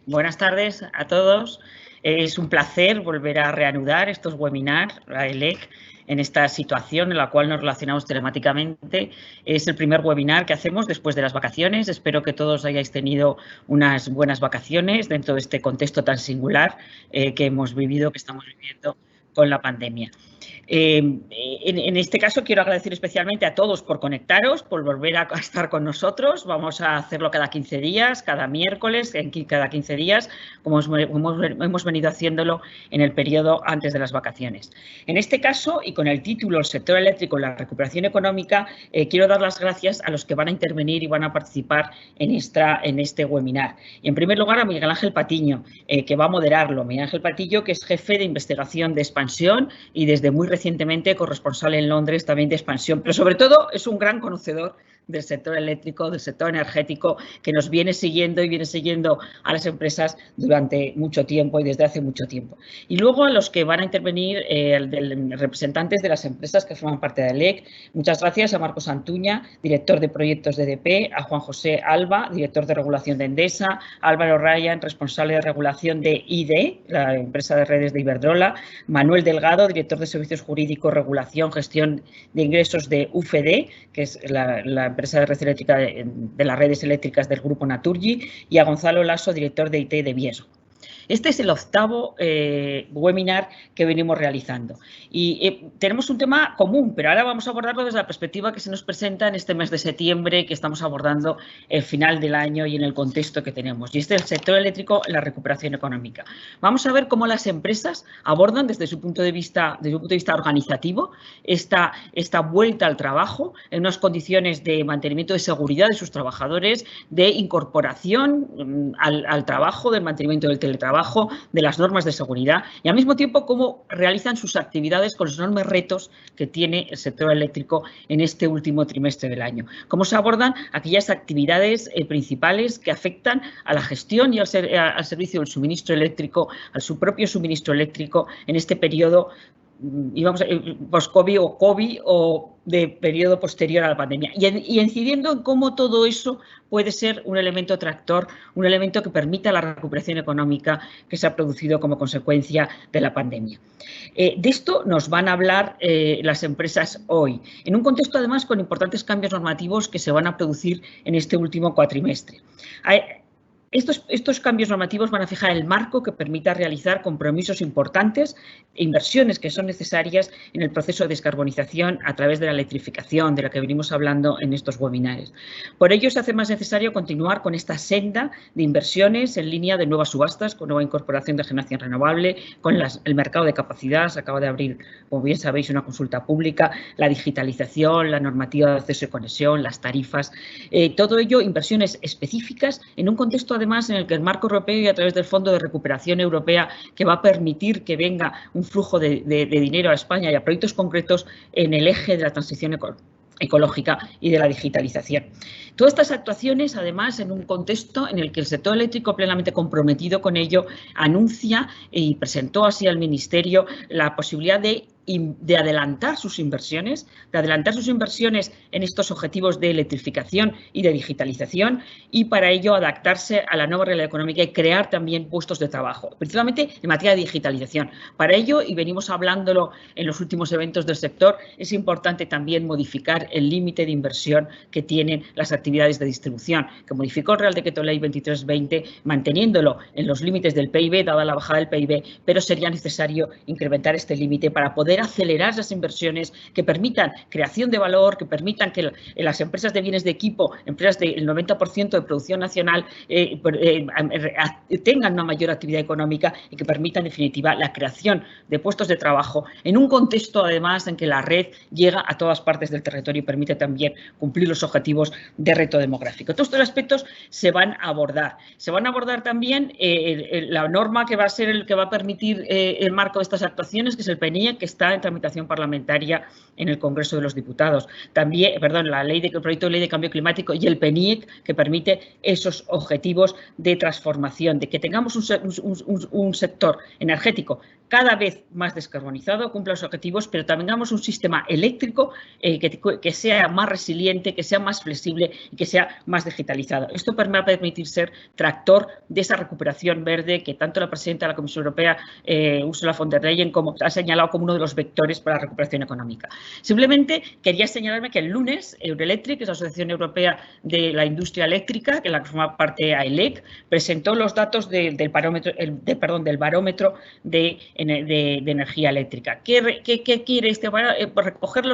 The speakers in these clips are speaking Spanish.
Buenas tardes a todos. Es un placer volver a reanudar estos webinars, la ELEC, en esta situación en la cual nos relacionamos telemáticamente. Es el primer webinar que hacemos después de las vacaciones. Espero que todos hayáis tenido unas buenas vacaciones dentro de este contexto tan singular que hemos vivido, que estamos viviendo con la pandemia. En este caso quiero agradecer especialmente a todos por conectaros, por volver a estar con nosotros. Vamos a hacerlo cada 15 días, cada miércoles, cada 15 días, como hemos venido haciéndolo en el periodo antes de las vacaciones. En este caso, y con el título El sector eléctrico y la recuperación económica, quiero dar las gracias a los que van a intervenir y van a participar en este webinar. Y en primer lugar a Miguel Ángel Patiño, que va a moderarlo. Miguel Ángel Patiño, que es jefe de investigación de expansión y desde muy recientemente corresponsal en Londres también de expansión, pero sobre todo es un gran conocedor del sector eléctrico, del sector energético, que nos viene siguiendo y viene siguiendo a las empresas durante mucho tiempo y desde hace mucho tiempo. Y luego a los que van a intervenir, representantes de las empresas que forman parte de ELEC. Muchas gracias a Marcos Antuña, director de proyectos de EDP, a Juan José Alba, director de regulación de Endesa, a Álvaro Ryan, responsable de regulación de ID, la empresa de redes de Iberdrola, Manuel Delgado, director de servicios jurídicos, regulación, gestión de ingresos de UFD, que es la empresa de red eléctrica de las redes eléctricas del grupo Naturgy, y a Gonzalo Lasso, director de IT de Biesgo. Este es el octavo webinar que venimos realizando y tenemos un tema común, pero ahora vamos a abordarlo desde la perspectiva que se nos presenta en este mes de septiembre, que estamos abordando el final del año y en el contexto que tenemos. Y este es el sector eléctrico, la recuperación económica. Vamos a ver cómo las empresas abordan desde su punto de vista organizativo esta vuelta al trabajo en unas condiciones de mantenimiento de seguridad de sus trabajadores, de incorporación al trabajo, del mantenimiento del teletrabajo, de las normas de seguridad y al mismo tiempo cómo realizan sus actividades con los enormes retos que tiene el sector eléctrico en este último trimestre del año. Cómo se abordan aquellas actividades principales que afectan a la gestión y al servicio del suministro eléctrico, a su propio suministro eléctrico en este periodo post-COVID o COVID o de periodo posterior a la pandemia y incidiendo en cómo todo eso puede ser un elemento tractor, un elemento que permita la recuperación económica que se ha producido como consecuencia de la pandemia. De esto nos van a hablar las empresas hoy, en un contexto además con importantes cambios normativos que se van a producir en este último cuatrimestre. Estos cambios normativos van a fijar el marco que permita realizar compromisos importantes e inversiones que son necesarias en el proceso de descarbonización a través de la electrificación, de la que venimos hablando en estos webinares. Por ello, se hace más necesario continuar con esta senda de inversiones en línea de nuevas subastas, con nueva incorporación de generación renovable, con el mercado de capacidad. Se acaba de abrir, como bien sabéis, una consulta pública, la digitalización, la normativa de acceso y conexión, las tarifas. Todo ello, inversiones específicas en un contexto además en el que el marco europeo y a través del Fondo de Recuperación Europea, que va a permitir que venga un flujo de dinero a España y a proyectos concretos en el eje de la transición ecológica y de la digitalización. Todas estas actuaciones, además, en un contexto en el que el sector eléctrico, plenamente comprometido con ello, anuncia y presentó así al Ministerio la posibilidad de adelantar sus inversiones, en estos objetivos de electrificación y de digitalización y para ello adaptarse a la nueva realidad económica y crear también puestos de trabajo, principalmente en materia de digitalización. Para ello, y venimos hablándolo en los últimos eventos del sector, es importante también modificar el límite de inversión que tienen las actividades de distribución, que modificó el Real Decreto Ley 2320, manteniéndolo en los límites del PIB, dada la bajada del PIB, pero sería necesario incrementar este límite para poder acelerar las inversiones que permitan creación de valor, que permitan que las empresas de bienes de equipo, empresas del 90% de producción nacional, tengan una mayor actividad económica y que permitan, en definitiva, la creación de puestos de trabajo en un contexto, además, en que la red llega a todas partes del territorio y permite también cumplir los objetivos de reto demográfico. Todos estos aspectos se van a abordar. Se van a abordar también la norma que va a ser el que va a permitir el marco de estas actuaciones, que es el PNIE, que está está en tramitación parlamentaria en el Congreso de los Diputados. También, perdón, el proyecto de ley de cambio climático y el PNIEC, que permite esos objetivos de transformación, de que tengamos un sector energético cada vez más descarbonizado, cumpla los objetivos, pero también tengamos un sistema eléctrico que sea más resiliente, que sea más flexible y que sea más digitalizado. Esto va a permitir ser tractor de esa recuperación verde que tanto la presidenta de la Comisión Europea, Ursula von der Leyen, como ha señalado como uno de los vectores para la recuperación económica. Simplemente quería señalarme que el lunes Eurelectric, que es la Asociación Europea de la Industria Eléctrica, que la que forma parte AELEC, presentó los datos del barómetro de energía eléctrica. ¿Qué quiere este barómetro? Recoger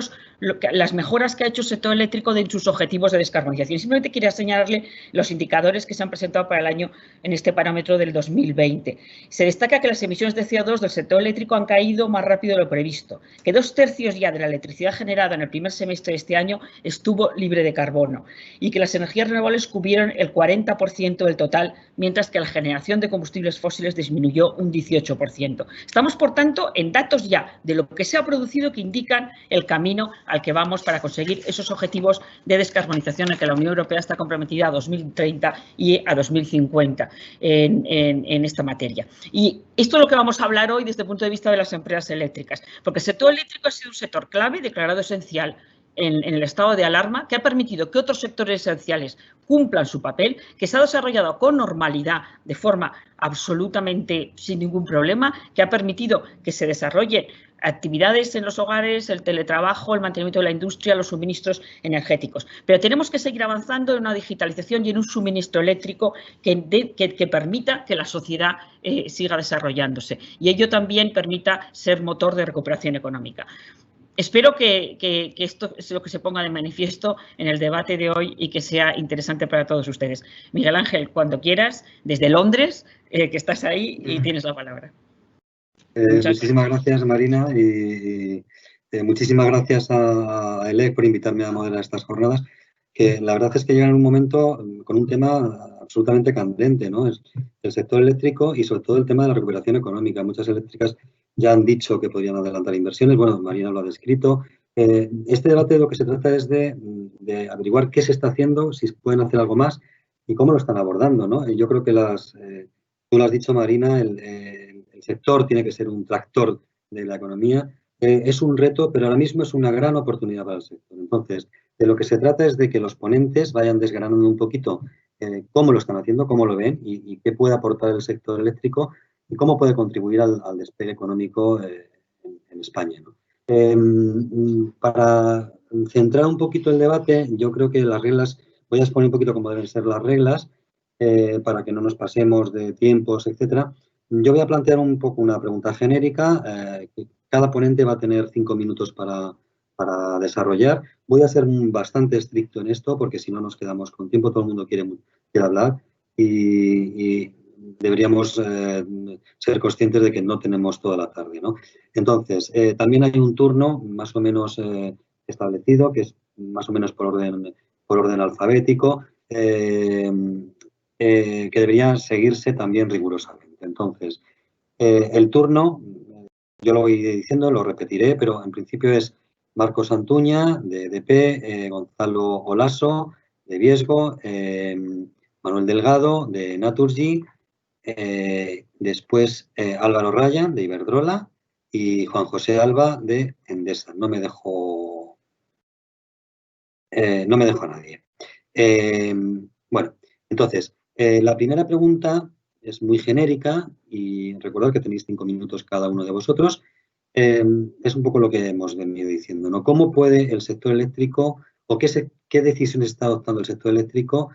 las mejoras que ha hecho el sector eléctrico de sus objetivos de descarbonización. Simplemente quería señalarle los indicadores que se han presentado para el año en este parámetro del 2020. Se destaca que las emisiones de CO2 del sector eléctrico han caído más rápido de lo previsto, que 2/3 ya de la electricidad generada en el primer semestre de este año estuvo libre de carbono y que las energías renovables cubrieron el 40% del total, mientras que la generación de combustibles fósiles disminuyó un 18%. Estamos, por tanto, en datos ya de lo que se ha producido que indican el camino al que vamos para conseguir esos objetivos de descarbonización en que la Unión Europea está comprometida a 2030 y a 2050 en esta materia. Y esto es lo que vamos a hablar hoy desde el punto de vista de las empresas eléctricas, porque el sector eléctrico ha sido un sector clave, declarado esencial en el estado de alarma, que ha permitido que otros sectores esenciales cumplan su papel, que se ha desarrollado con normalidad, de forma absolutamente sin ningún problema, que ha permitido que se desarrollen actividades en los hogares, el teletrabajo, el mantenimiento de la industria, los suministros energéticos. Pero tenemos que seguir avanzando en una digitalización y en un suministro eléctrico que permita que la sociedad siga desarrollándose y ello también permita ser motor de recuperación económica. Espero que esto es lo que se ponga de manifiesto en el debate de hoy y que sea interesante para todos ustedes. Miguel Ángel, cuando quieras, desde Londres, que estás ahí y tienes la palabra. Muchísimas gracias, Marina, y muchísimas gracias a ELEC por invitarme a moderar estas jornadas, que la verdad es que llegan en un momento con un tema absolutamente candente, ¿no? Es el sector eléctrico y sobre todo el tema de la recuperación económica. Muchas eléctricas ya han dicho que podrían adelantar inversiones, bueno, Marina lo ha descrito. Este debate de lo que se trata es de averiguar qué se está haciendo, si pueden hacer algo más y cómo lo están abordando, ¿no? Yo creo que tú lo has dicho, Marina, el sector tiene que ser un tractor de la economía. Es un reto, pero ahora mismo es una gran oportunidad para el sector. Entonces, de lo que se trata es de que los ponentes vayan desgranando un poquito cómo lo están haciendo, cómo lo ven y qué puede aportar el sector eléctrico y cómo puede contribuir al despegue económico en España, ¿no? Para centrar un poquito el debate, yo creo que las reglas, voy a exponer un poquito cómo deben ser las reglas para que no nos pasemos de tiempos, etcétera. Yo voy a plantear un poco una pregunta genérica. Cada ponente va a tener 5 minutos para desarrollar. Voy a ser bastante estricto en esto porque si no nos quedamos con tiempo, todo el mundo quiere hablar y deberíamos ser conscientes de que no tenemos toda la tarde, ¿no? Entonces, también hay un turno más o menos establecido, que es más o menos por orden alfabético, que debería seguirse también rigurosamente. Entonces, el turno, yo lo voy diciendo, lo repetiré, pero en principio es Marcos Antuña, de EDP, Gonzalo Olaso, de Viesgo, Manuel Delgado, de Naturgy, después Álvaro Ryan, de Iberdrola, y Juan José Alba, de Endesa. No me dejo a nadie. Bueno, entonces, la primera pregunta es muy genérica y recordad que tenéis 5 minutos cada uno de vosotros. Es un poco lo que hemos venido diciendo, ¿no? ¿Cómo puede el sector eléctrico o qué decisiones está adoptando el sector eléctrico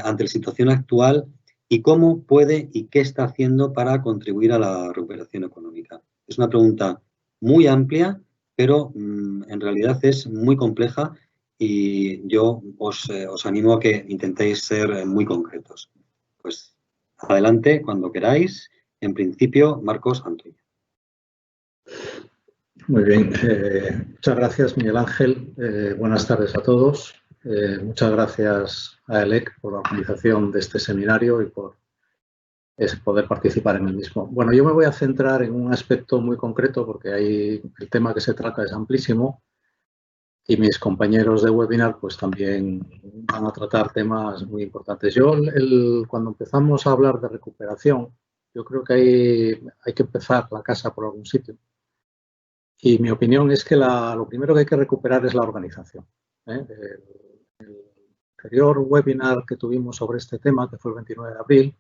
ante la situación actual y cómo puede y qué está haciendo para contribuir a la recuperación económica? Es una pregunta muy amplia, pero en realidad es muy compleja y yo os animo a que intentéis ser muy concretos. Pues adelante, cuando queráis. En principio, Marcos Antuña. Muy bien. Muchas gracias, Miguel Ángel. Buenas tardes a todos. Muchas gracias a ELEC por la organización de este seminario y por es poder participar en el mismo. Bueno, yo me voy a centrar en un aspecto muy concreto porque el tema que se trata es amplísimo y mis compañeros de webinar pues también van a tratar temas muy importantes. Yo, cuando empezamos a hablar de recuperación, yo creo que hay que empezar la casa por algún sitio. Y mi opinión es que lo primero que hay que recuperar es la organización. El anterior webinar que tuvimos sobre este tema, que fue el 29 de abril,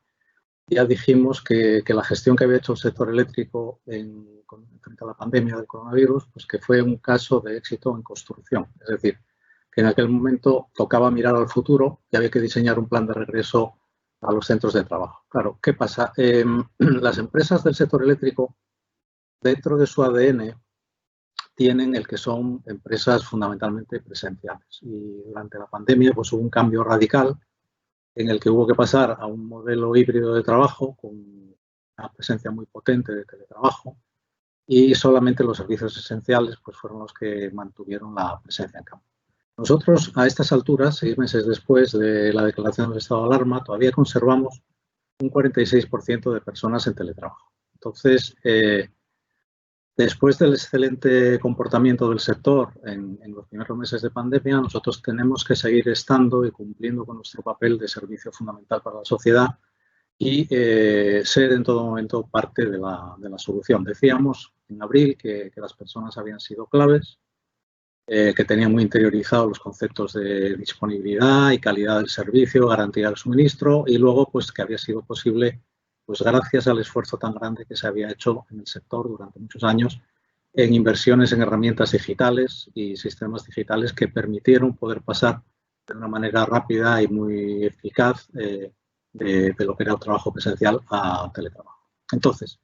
ya dijimos que la gestión que había hecho el sector eléctrico frente a la pandemia del coronavirus, pues que fue un caso de éxito en construcción. Es decir, que en aquel momento tocaba mirar al futuro y había que diseñar un plan de regreso a los centros de trabajo. Claro, ¿qué pasa? Las empresas del sector eléctrico, dentro de su ADN, tienen el que son empresas fundamentalmente presenciales. Y durante la pandemia pues hubo un cambio radical en el que hubo que pasar a un modelo híbrido de trabajo con una presencia muy potente de teletrabajo y solamente los servicios esenciales pues fueron los que mantuvieron la presencia en campo. Nosotros a estas alturas, 6 meses después de la declaración del estado de alarma, todavía conservamos un 46% de personas en teletrabajo. Entonces, después del excelente comportamiento del sector en los primeros meses de pandemia, nosotros tenemos que seguir estando y cumpliendo con nuestro papel de servicio fundamental para la sociedad y ser en todo momento parte de la solución. Decíamos en abril que las personas habían sido claves, que tenían muy interiorizados los conceptos de disponibilidad y calidad del servicio, garantía del suministro y luego pues que había sido posible pues gracias al esfuerzo tan grande que se había hecho en el sector durante muchos años en inversiones en herramientas digitales y sistemas digitales que permitieron poder pasar de una manera rápida y muy eficaz de lo que era el trabajo presencial a teletrabajo. Entonces,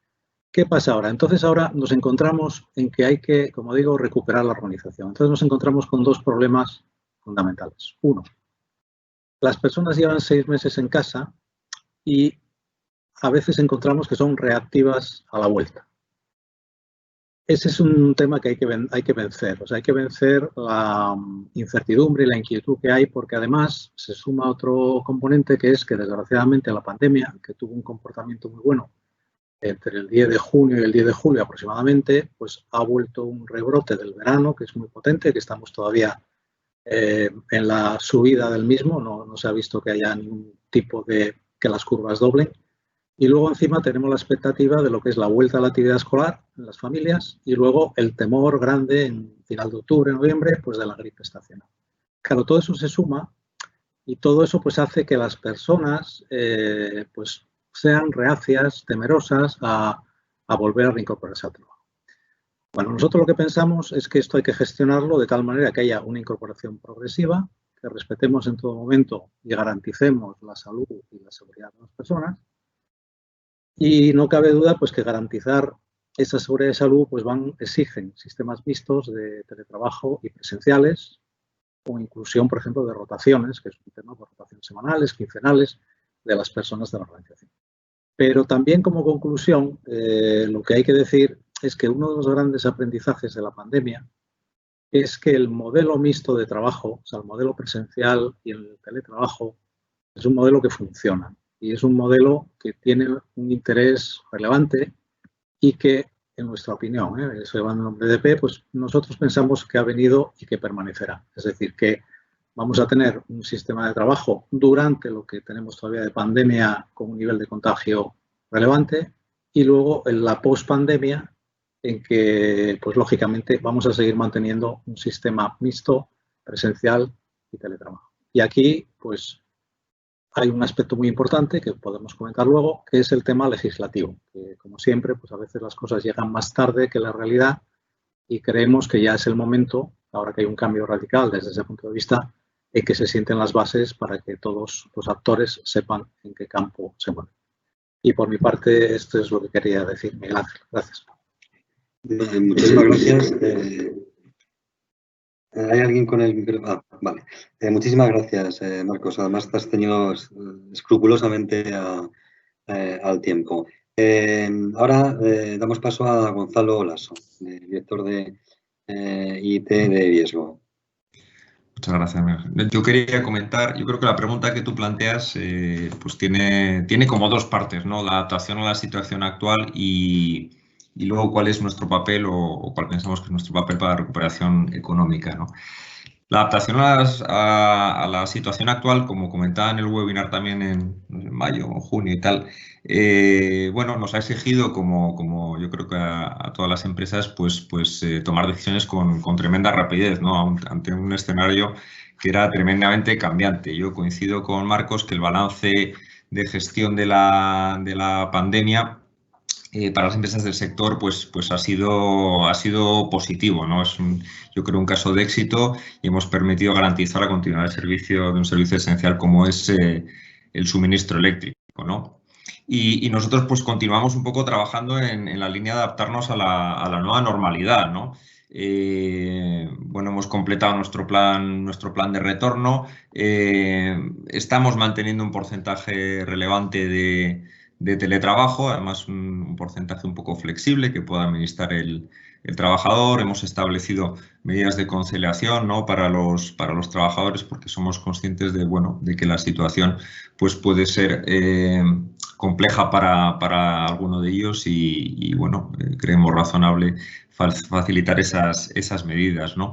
¿qué pasa ahora? Entonces ahora nos encontramos en que hay que, como digo, recuperar la organización. Entonces nos encontramos con 2 problemas fundamentales. Uno, las personas llevan 6 meses en casa y a veces encontramos que son reactivas a la vuelta. Ese es un tema que hay que vencer. O sea, hay que vencer la incertidumbre y la inquietud que hay porque además se suma otro componente que es que desgraciadamente la pandemia, que tuvo un comportamiento muy bueno entre el 10 de junio y el 10 de julio aproximadamente, pues ha vuelto un rebrote del verano que es muy potente, que estamos todavía en la subida del mismo, no se ha visto que haya ningún tipo de que las curvas doblen. Y luego encima tenemos la expectativa de lo que es la vuelta a la actividad escolar en las familias y luego el temor grande en final de octubre, noviembre, pues de la gripe estacional. Claro, todo eso se suma y todo eso pues hace que las personas pues sean reacias, temerosas a volver a reincorporarse al trabajo. Bueno, nosotros lo que pensamos es que esto hay que gestionarlo de tal manera que haya una incorporación progresiva, que respetemos en todo momento y garanticemos la salud y la seguridad de las personas. Y no cabe duda pues que garantizar esa seguridad de salud pues exigen sistemas mixtos de teletrabajo y presenciales o inclusión, por ejemplo, de rotaciones, que es un tema de rotaciones semanales, quincenales de las personas de la organización. Pero también como conclusión, lo que hay que decir es que uno de los grandes aprendizajes de la pandemia es que el modelo mixto de trabajo, o sea, el modelo presencial y el teletrabajo, es un modelo que funciona. Y es un modelo que tiene un interés relevante y que, en nuestra opinión, eso va en nombre de EP, pues nosotros pensamos que ha venido y que permanecerá. Es decir, que vamos a tener un sistema de trabajo durante lo que tenemos todavía de pandemia con un nivel de contagio relevante y luego en la post-pandemia en que, pues lógicamente, vamos a seguir manteniendo un sistema mixto, presencial y teletrabajo. Y aquí, pues, hay un aspecto muy importante que podemos comentar luego, que es el tema legislativo, que como siempre, pues a veces las cosas llegan más tarde que la realidad y creemos que ya es el momento, ahora que hay un cambio radical desde ese punto de vista, en que se sienten las bases para que todos los actores sepan en qué campo se mueven. Y por mi parte, esto es lo que quería decir, Miguel Ángel. Gracias. Muchísimas gracias. ¿Hay alguien con el micrófono? Vale. Muchísimas gracias, Marcos. Además, te has tenido escrupulosamente al tiempo. Ahora damos paso a Gonzalo Lasso, director de IT de Viesgo. Muchas gracias. Yo quería comentar, yo creo que la pregunta que tú planteas pues tiene como dos partes, ¿no? La adaptación a la situación actual y luego cuál es nuestro papel o cuál pensamos que es nuestro papel para la recuperación económica, ¿no? La adaptación a la situación actual, como comentaba en el webinar también en mayo o junio y tal, bueno, nos ha exigido, como yo creo que a todas las empresas, pues tomar decisiones con tremenda rapidez, ¿no? Ante un escenario que era tremendamente cambiante. Yo coincido con Marcos que el balance de gestión de la pandemia para las empresas del sector pues ha sido positivo, ¿no? Es yo creo un caso de éxito y hemos permitido garantizar la continuidad del servicio de un servicio esencial como es el suministro eléctrico, ¿no? Y nosotros pues continuamos un poco trabajando en la línea de adaptarnos a la nueva normalidad, ¿no? Bueno, hemos completado nuestro plan de retorno, estamos manteniendo un porcentaje relevante de teletrabajo, además un porcentaje un poco flexible que pueda administrar el trabajador. Hemos establecido medidas de conciliación, ¿no? para los trabajadores porque somos conscientes de que la situación pues puede ser compleja para alguno de ellos y bueno, creemos razonable facilitar esas medidas, ¿no?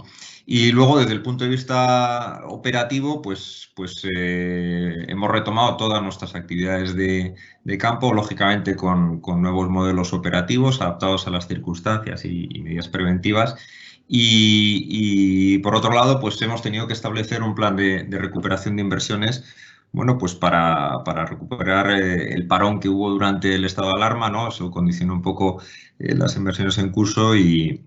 Y luego, desde el punto de vista operativo, pues hemos retomado todas nuestras actividades de campo, lógicamente con nuevos modelos operativos adaptados a las circunstancias y medidas preventivas. Y por otro lado, pues hemos tenido que establecer un plan de recuperación de inversiones, bueno, pues para recuperar el parón que hubo durante el estado de alarma, ¿no? Eso condicionó un poco las inversiones en curso y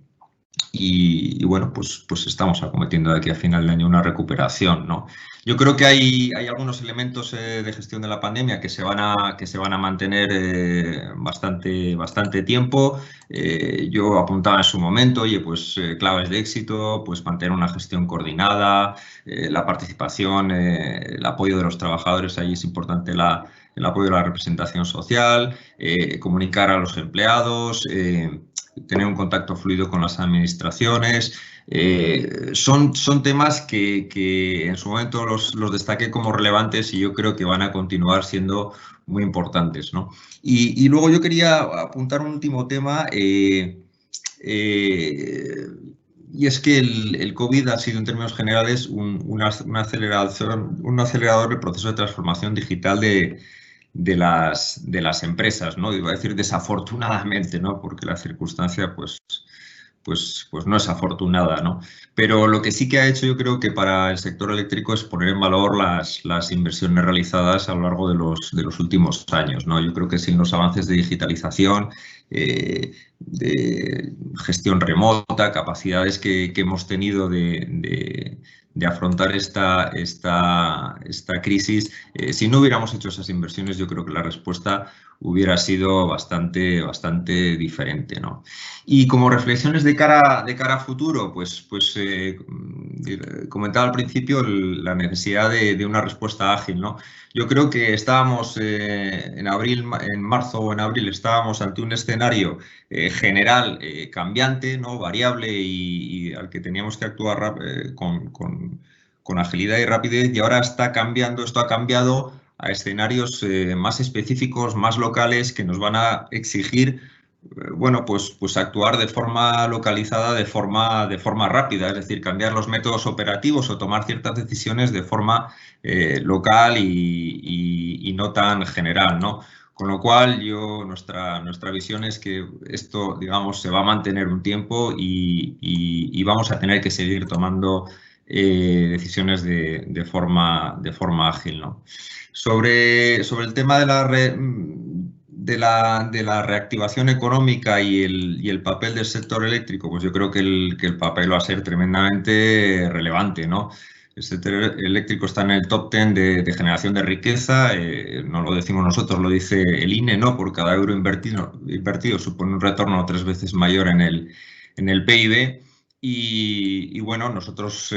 bueno, pues estamos acometiendo de aquí a final de año una recuperación, ¿no? Yo creo que hay algunos elementos de gestión de la pandemia que se van a mantener bastante tiempo. Yo apuntaba en su momento, oye, pues claves de éxito, pues mantener una gestión coordinada, la participación, el apoyo de los trabajadores, ahí es importante el apoyo de la representación social, comunicar a los empleados, tener un contacto fluido con las administraciones. Son temas que en su momento los destaqué como relevantes y yo creo que van a continuar siendo muy importantes, ¿no? Y luego yo quería apuntar un último tema y es que el COVID ha sido en términos generales un acelerador del proceso de transformación digital de las empresas, ¿no? Iba a decir desafortunadamente, ¿no? Porque la circunstancia, pues no es afortunada, ¿no? Pero lo que sí que ha hecho, yo creo que para el sector eléctrico es poner en valor las inversiones realizadas a lo largo de los últimos años, ¿no? Yo creo que sin los avances de digitalización, de gestión remota, capacidades que hemos tenido de afrontar esta crisis, si no hubiéramos hecho esas inversiones, yo creo que la respuesta hubiera sido bastante diferente, ¿no? Y como reflexiones de cara a futuro, pues comentaba al principio la necesidad de una respuesta ágil, ¿no? Yo creo que estábamos en marzo o en abril, estábamos ante un escenario general cambiante, ¿no? Variable y al que teníamos que actuar con agilidad y rapidez, y ahora esto ha cambiado a escenarios más específicos, más locales, que nos van a exigir bueno, pues actuar de forma localizada, de forma rápida, es decir, cambiar los métodos operativos o tomar ciertas decisiones de forma local y no tan general, ¿no? Con lo cual, nuestra visión es que esto, digamos, se va a mantener un tiempo y vamos a tener que seguir tomando decisiones de forma ágil, ¿no? Sobre el tema de la reactivación económica y el papel del sector eléctrico, pues yo creo que el papel va a ser tremendamente relevante, ¿no? El sector eléctrico está en el top 10 de generación de riqueza, no lo decimos nosotros, lo dice el INE, ¿no? Por cada euro invertido supone un retorno 3 veces mayor en el PIB. Y bueno, nosotros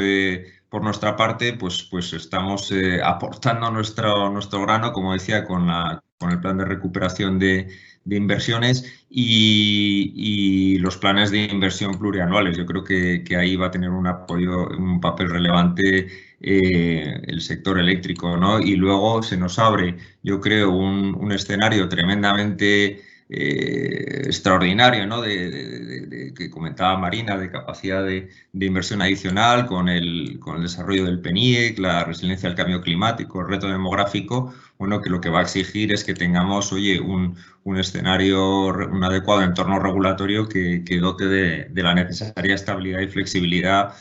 por nuestra parte pues estamos aportando nuestro grano, como decía, con la con el plan de recuperación de inversiones y los planes de inversión plurianuales. Yo creo que ahí va a tener un papel relevante el sector eléctrico, ¿no? Y luego se nos abre, yo creo, un escenario tremendamente extraordinario, ¿no? Que comentaba Marina, de capacidad de inversión adicional con el desarrollo del PNIEC, la resiliencia al cambio climático, el reto demográfico, bueno, que lo que va a exigir es que tengamos, oye, un escenario, un adecuado entorno regulatorio que dote de la necesaria estabilidad y flexibilidad,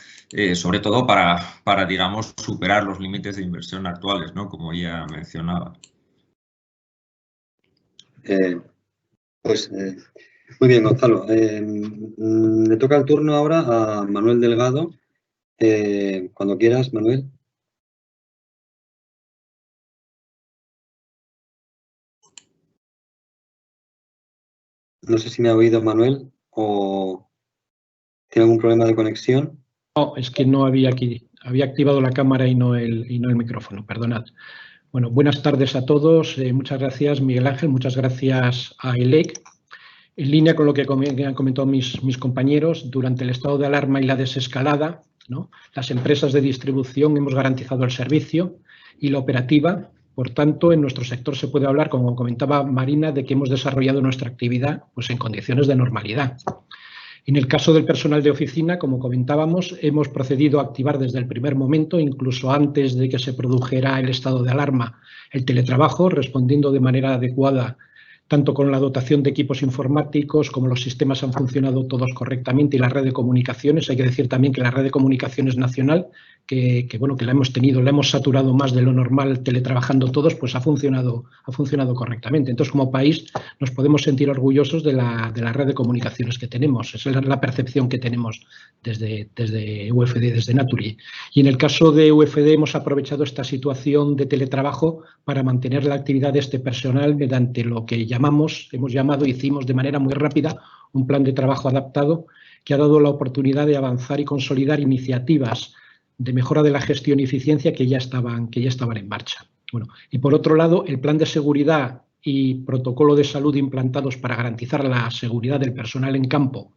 sobre todo para, digamos, superar los límites de inversión actuales, ¿no? Como ya mencionaba. Muy bien, Gonzalo. Le toca el turno ahora a Manuel Delgado. Cuando quieras, Manuel. No sé si me ha oído Manuel o tiene algún problema de conexión. No, es que no había aquí. Había activado la cámara y no el micrófono, perdonad. Bueno, buenas tardes a todos. Muchas gracias, Miguel Ángel. Muchas gracias a ELEC. En línea con lo que han comentado mis compañeros, durante el estado de alarma y la desescalada, ¿no?, las empresas de distribución hemos garantizado el servicio y la operativa. Por tanto, en nuestro sector se puede hablar, como comentaba Marina, de que hemos desarrollado nuestra actividad pues, en condiciones de normalidad. En el caso del personal de oficina, como comentábamos, hemos procedido a activar desde el primer momento, incluso antes de que se produjera el estado de alarma, el teletrabajo, respondiendo de manera adecuada tanto con la dotación de equipos informáticos como los sistemas han funcionado todos correctamente y la red de comunicaciones. Hay que decir también que la red de comunicaciones nacional, que la hemos tenido, la hemos saturado más de lo normal teletrabajando todos, pues ha funcionado correctamente. Entonces, como país, nos podemos sentir orgullosos de la red de comunicaciones que tenemos. Esa es la percepción que tenemos desde UFD, desde Naturgy. Y en el caso de UFD hemos aprovechado esta situación de teletrabajo para mantener la actividad de este personal mediante lo que hicimos de manera muy rápida un plan de trabajo adaptado que ha dado la oportunidad de avanzar y consolidar iniciativas de mejora de la gestión y eficiencia que ya estaban en marcha. Bueno, y por otro lado, el plan de seguridad y protocolo de salud implantados para garantizar la seguridad del personal en campo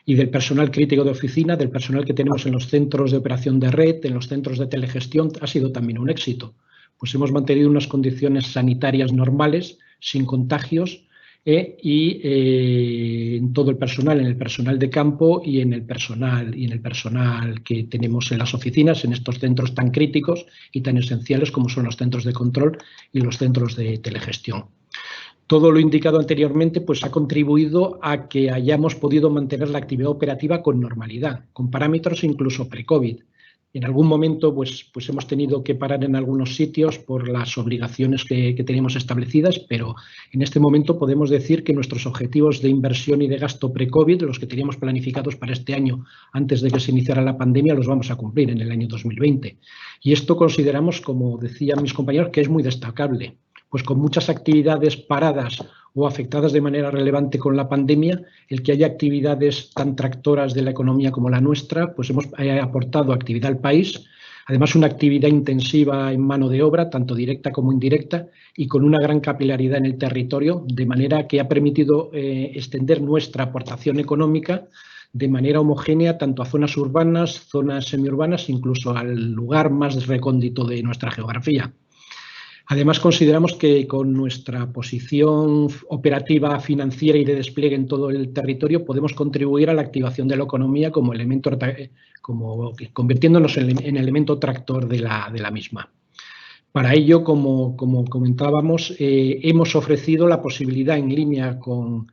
y del personal crítico de oficina, del personal que tenemos en los centros de operación de red, en los centros de telegestión, ha sido también un éxito. Pues hemos mantenido unas condiciones sanitarias normales, sin contagios, en todo el personal, en el personal de campo y en el personal que tenemos en las oficinas, en estos centros tan críticos y tan esenciales como son los centros de control y los centros de telegestión. Todo lo indicado anteriormente pues, ha contribuido a que hayamos podido mantener la actividad operativa con normalidad, con parámetros incluso pre-COVID. En algún momento pues hemos tenido que parar en algunos sitios por las obligaciones que teníamos establecidas, pero en este momento podemos decir que nuestros objetivos de inversión y de gasto pre-COVID, los que teníamos planificados para este año antes de que se iniciara la pandemia, los vamos a cumplir en el año 2020. Y esto consideramos, como decían mis compañeros, que es muy destacable. Pues con muchas actividades paradas o afectadas de manera relevante con la pandemia, el que haya actividades tan tractoras de la economía como la nuestra, pues hemos aportado actividad al país, además una actividad intensiva en mano de obra, tanto directa como indirecta, y con una gran capilaridad en el territorio, de manera que ha permitido extender nuestra aportación económica de manera homogénea tanto a zonas urbanas, zonas semiurbanas, incluso al lugar más recóndito de nuestra geografía. Además, consideramos que con nuestra posición operativa, financiera y de despliegue en todo el territorio podemos contribuir a la activación de la economía como elemento, convirtiéndonos en elemento tractor de la misma. Para ello, como comentábamos, hemos ofrecido la posibilidad, en línea con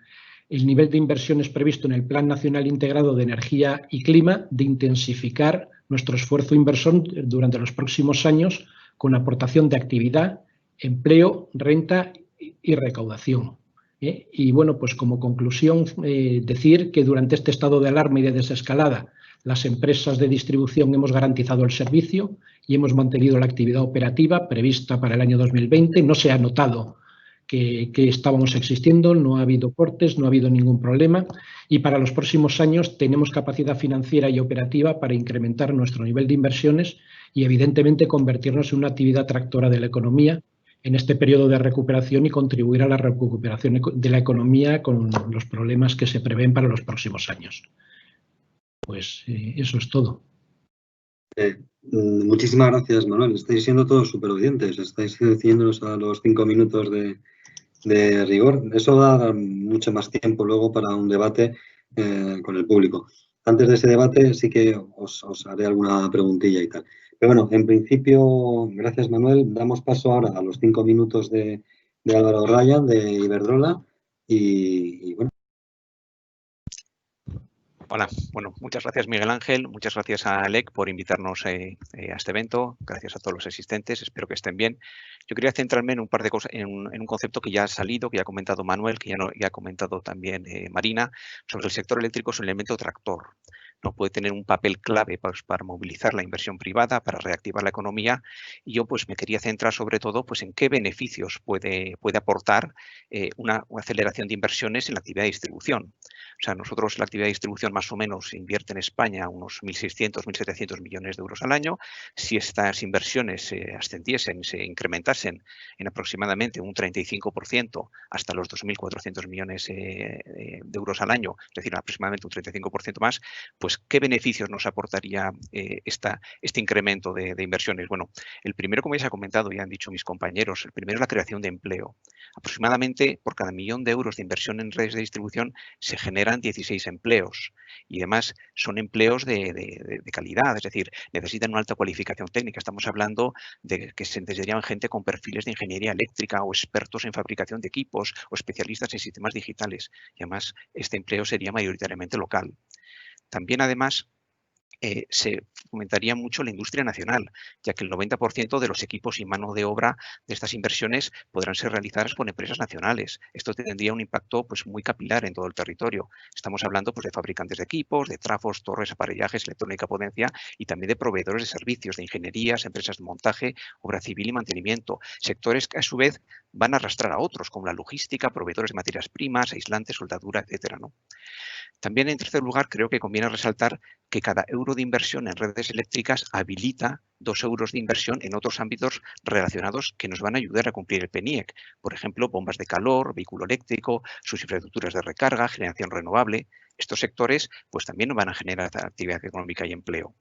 el nivel de inversiones previsto en el Plan Nacional Integrado de Energía y Clima, de intensificar nuestro esfuerzo inversor durante los próximos años con aportación de actividad, empleo, renta y recaudación. Y bueno, pues como conclusión, decir que durante este estado de alarma y de desescalada, las empresas de distribución hemos garantizado el servicio y hemos mantenido la actividad operativa prevista para el año 2020. No se ha notado que estábamos existiendo, no ha habido cortes, no ha habido ningún problema y para los próximos años tenemos capacidad financiera y operativa para incrementar nuestro nivel de inversiones y evidentemente convertirnos en una actividad tractora de la economía en este periodo de recuperación y contribuir a la recuperación de la economía con los problemas que se prevén para los próximos años. Pues eso es todo. Muchísimas gracias, Manuel. Estáis siendo todos súper obedientes. Estáis siguiéndonos a los 5 minutos de rigor. Eso va a dar mucho más tiempo luego para un debate con el público. Antes de ese debate sí que os haré alguna preguntilla y tal. Pero bueno, en principio, gracias, Manuel. Damos paso ahora a los 5 minutos de Álvaro Ryan, de Iberdrola. Y bueno. Hola, bueno, muchas gracias Miguel Ángel, muchas gracias a ELEC por invitarnos a este evento, gracias a todos los asistentes, espero que estén bien. Yo quería centrarme en un par de cosas, en un concepto que ya ha salido, que ya ha comentado Manuel, que ya ha comentado también Marina, sobre el sector eléctrico es un elemento tractor. No puede tener un papel clave para movilizar la inversión privada, para reactivar la economía, y yo pues me quería centrar sobre todo pues en qué beneficios puede aportar una aceleración de inversiones en la actividad de distribución. O sea, nosotros la actividad de distribución más o menos invierte en España unos 1.600, 1.700 millones de euros al año. Si estas inversiones se ascendiesen, se incrementasen en aproximadamente un 35% hasta los 2.400 millones de euros al año, es decir, aproximadamente un 35% más, pues ¿qué beneficios nos aportaría este incremento de inversiones? Bueno, el primero, como ya se ha comentado y han dicho mis compañeros, el primero es la creación de empleo. Aproximadamente por cada millón de euros de inversión en redes de distribución se generan 16 empleos y además son empleos de calidad, es decir, necesitan una alta cualificación técnica. Estamos hablando de que se necesitarían gente con perfiles de ingeniería eléctrica o expertos en fabricación de equipos o especialistas en sistemas digitales y además este empleo sería mayoritariamente local. También además se fomentaría mucho la industria nacional, ya que el 90% de los equipos y mano de obra de estas inversiones podrán ser realizadas por empresas nacionales. Esto tendría un impacto pues, muy capilar en todo el territorio. Estamos hablando pues, de fabricantes de equipos, de trafos, torres, aparellajes, electrónica, potencia y también de proveedores de servicios, de ingenierías, empresas de montaje, obra civil y mantenimiento. Sectores que a su vez van a arrastrar a otros, como la logística, proveedores de materias primas, aislantes, soldadura, etcétera, ¿no? También, en tercer lugar, creo que conviene resaltar que cada euro de inversión en redes eléctricas habilita 2 euros de inversión en otros ámbitos relacionados que nos van a ayudar a cumplir el PNIEC. Por ejemplo, bombas de calor, vehículo eléctrico, sus infraestructuras de recarga, generación renovable. Estos sectores pues, también van a generar actividad económica y empleo.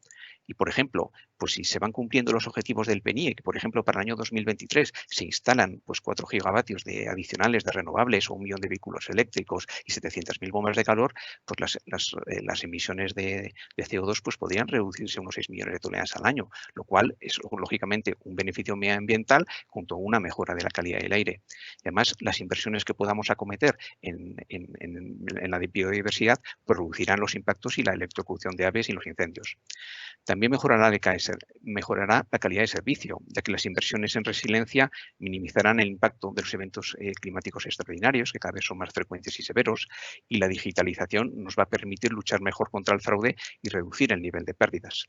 Y, por ejemplo, pues si se van cumpliendo los objetivos del PNIEC, por ejemplo, para el año 2023 se instalan pues 4 gigavatios de adicionales de renovables o 1 millón de vehículos eléctricos y 700.000 bombas de calor, pues las emisiones de CO2 pues podrían reducirse a unos 6 millones de toneladas al año, lo cual es lógicamente un beneficio medioambiental junto a una mejora de la calidad del aire. Y además, las inversiones que podamos acometer en la biodiversidad pues, reducirán los impactos y la electrocución de aves y los incendios. También mejorará la calidad de servicio, ya que las inversiones en resiliencia minimizarán el impacto de los eventos climáticos extraordinarios, que cada vez son más frecuentes y severos, y la digitalización nos va a permitir luchar mejor contra el fraude y reducir el nivel de pérdidas.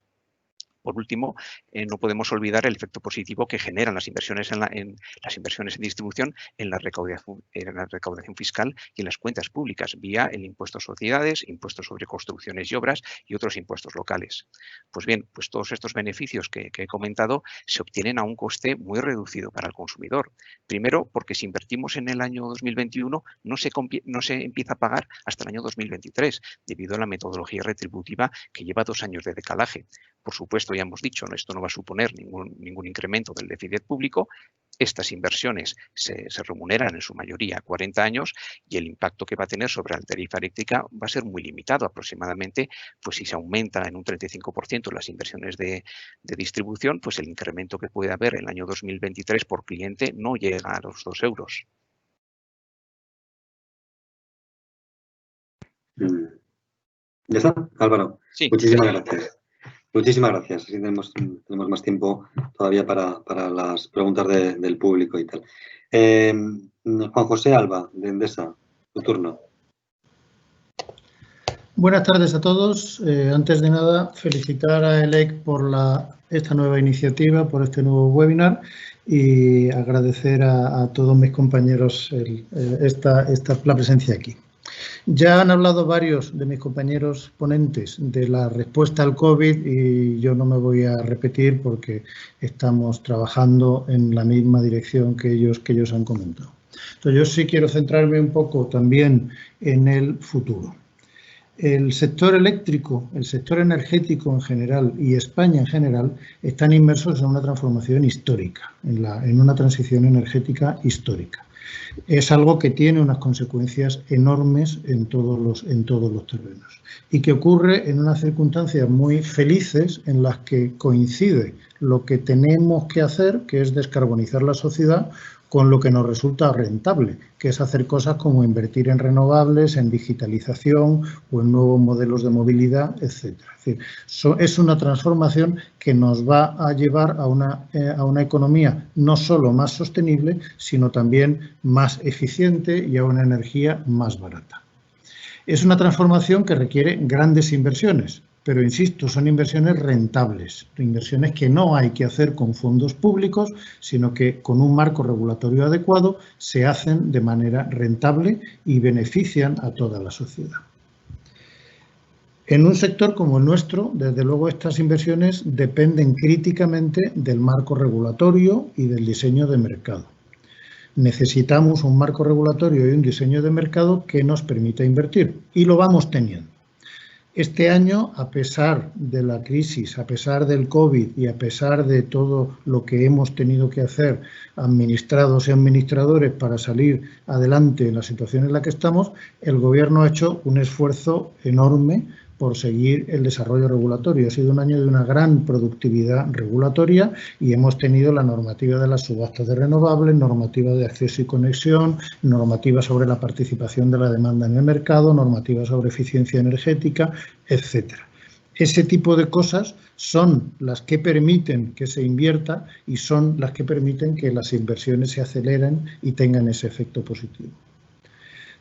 Por último, no podemos olvidar el efecto positivo que generan las inversiones en distribución en la recaudación fiscal y en las cuentas públicas vía el impuesto a sociedades, impuestos sobre construcciones y obras y otros impuestos locales. Pues bien, pues todos estos beneficios que he comentado se obtienen a un coste muy reducido para el consumidor. Primero, porque si invertimos en el año 2021 no se empieza a pagar hasta el año 2023 debido a la metodología retributiva que lleva 2 años de decalaje. Por supuesto, ya hemos dicho, esto no va a suponer ningún incremento del déficit público. Estas inversiones se remuneran en su mayoría a 40 años y el impacto que va a tener sobre la tarifa eléctrica va a ser muy limitado. Aproximadamente, pues si se aumenta en un 35% las inversiones de distribución, pues el incremento que puede haber en el año 2023 por cliente no llega a los 2 euros. ¿Ya está, Álvaro? Sí. Muchísimas gracias. Muchísimas gracias. Así tenemos más tiempo todavía para las preguntas del público y tal. Juan José Alba, de Endesa, tu turno. Buenas tardes a todos. Antes de nada, felicitar a ELEC por esta nueva iniciativa, por este nuevo webinar y agradecer a todos mis compañeros la presencia aquí. Ya han hablado varios de mis compañeros ponentes de la respuesta al COVID y yo no me voy a repetir porque estamos trabajando en la misma dirección que ellos han comentado. Entonces, yo sí quiero centrarme un poco también en el futuro. El sector eléctrico, el sector energético en general y España en general están inmersos en una transformación histórica, en una transición energética histórica. Es algo que tiene unas consecuencias enormes en todos los terrenos y que ocurre en unas circunstancias muy felices en las que coincide lo que tenemos que hacer, que es descarbonizar la sociedad, con lo que nos resulta rentable, que es hacer cosas como invertir en renovables, en digitalización o en nuevos modelos de movilidad, etc. Es decir, es una transformación que nos va a llevar a una economía no solo más sostenible, sino también más eficiente y a una energía más barata. Es una transformación que requiere grandes inversiones, pero insisto, son inversiones rentables, inversiones que no hay que hacer con fondos públicos, sino que con un marco regulatorio adecuado se hacen de manera rentable y benefician a toda la sociedad. En un sector como el nuestro, desde luego estas inversiones dependen críticamente del marco regulatorio y del diseño de mercado. Necesitamos un marco regulatorio y un diseño de mercado que nos permita invertir, y lo vamos teniendo. Este año, a pesar de la crisis, a pesar del COVID y a pesar de todo lo que hemos tenido que hacer administrados y administradores para salir adelante en la situación en la que estamos, el Gobierno ha hecho un esfuerzo enorme por seguir el desarrollo regulatorio. Ha sido un año de una gran productividad regulatoria y hemos tenido la normativa de las subastas de renovables, normativa de acceso y conexión, normativa sobre la participación de la demanda en el mercado, normativa sobre eficiencia energética, etcétera. Ese tipo de cosas son las que permiten que se invierta y son las que permiten que las inversiones se aceleren y tengan ese efecto positivo.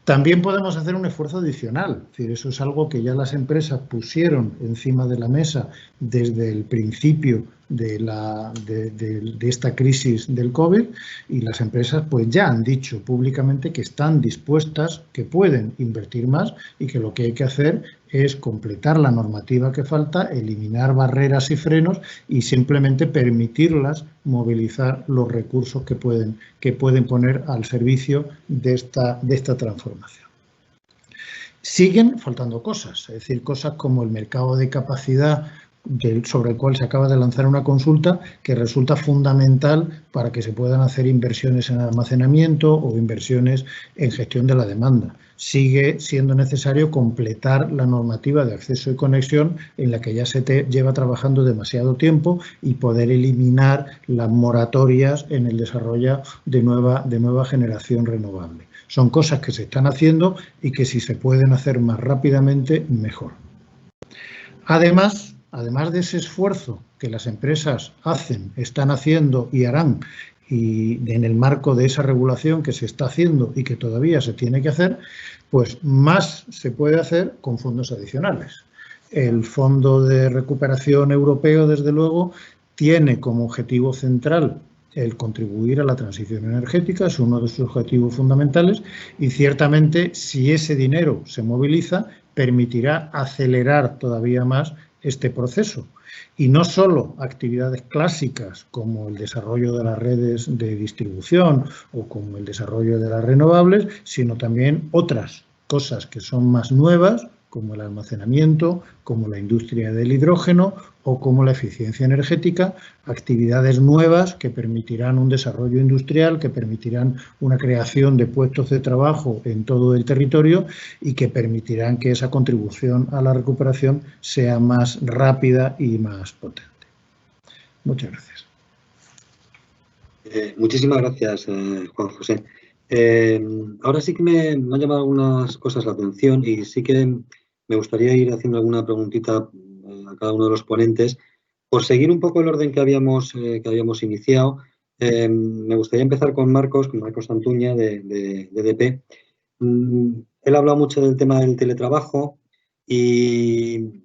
También podemos hacer un esfuerzo adicional, es decir, eso es algo que ya las empresas pusieron encima de la mesa desde el principio de esta crisis del COVID, y las empresas pues ya han dicho públicamente que están dispuestas, que pueden invertir más y que lo que hay que hacer es completar la normativa que falta, eliminar barreras y frenos y simplemente permitirlas movilizar los recursos que pueden poner al servicio de esta transformación. Siguen faltando cosas, es decir, cosas como el mercado de capacidad sobre el cual se acaba de lanzar una consulta que resulta fundamental para que se puedan hacer inversiones en almacenamiento o inversiones en gestión de la demanda. Sigue siendo necesario completar la normativa de acceso y conexión en la que ya se lleva trabajando demasiado tiempo y poder eliminar las moratorias en el desarrollo de nueva generación renovable. Son cosas que se están haciendo y que si se pueden hacer más rápidamente, mejor. Además de ese esfuerzo que las empresas están haciendo y harán, y en el marco de esa regulación que se está haciendo y que todavía se tiene que hacer, pues más se puede hacer con fondos adicionales. El Fondo de Recuperación Europeo, desde luego, tiene como objetivo central el contribuir a la transición energética, es uno de sus objetivos fundamentales, y ciertamente si ese dinero se moviliza, permitirá acelerar todavía más este proceso. Y no solo actividades clásicas como el desarrollo de las redes de distribución o como el desarrollo de las renovables, sino también otras cosas que son más nuevas, como el almacenamiento, como la industria del hidrógeno o como la eficiencia energética, actividades nuevas que permitirán un desarrollo industrial, que permitirán una creación de puestos de trabajo en todo el territorio y que permitirán que esa contribución a la recuperación sea más rápida y más potente. Muchas gracias. Muchísimas gracias, Juan José. Ahora sí que me han llamado algunas cosas la atención y sí que me gustaría ir haciendo alguna preguntita a cada uno de los ponentes. Por seguir un poco el orden que habíamos iniciado, me gustaría empezar con Marcos Antuña de EDP. Él ha hablado mucho del tema del teletrabajo y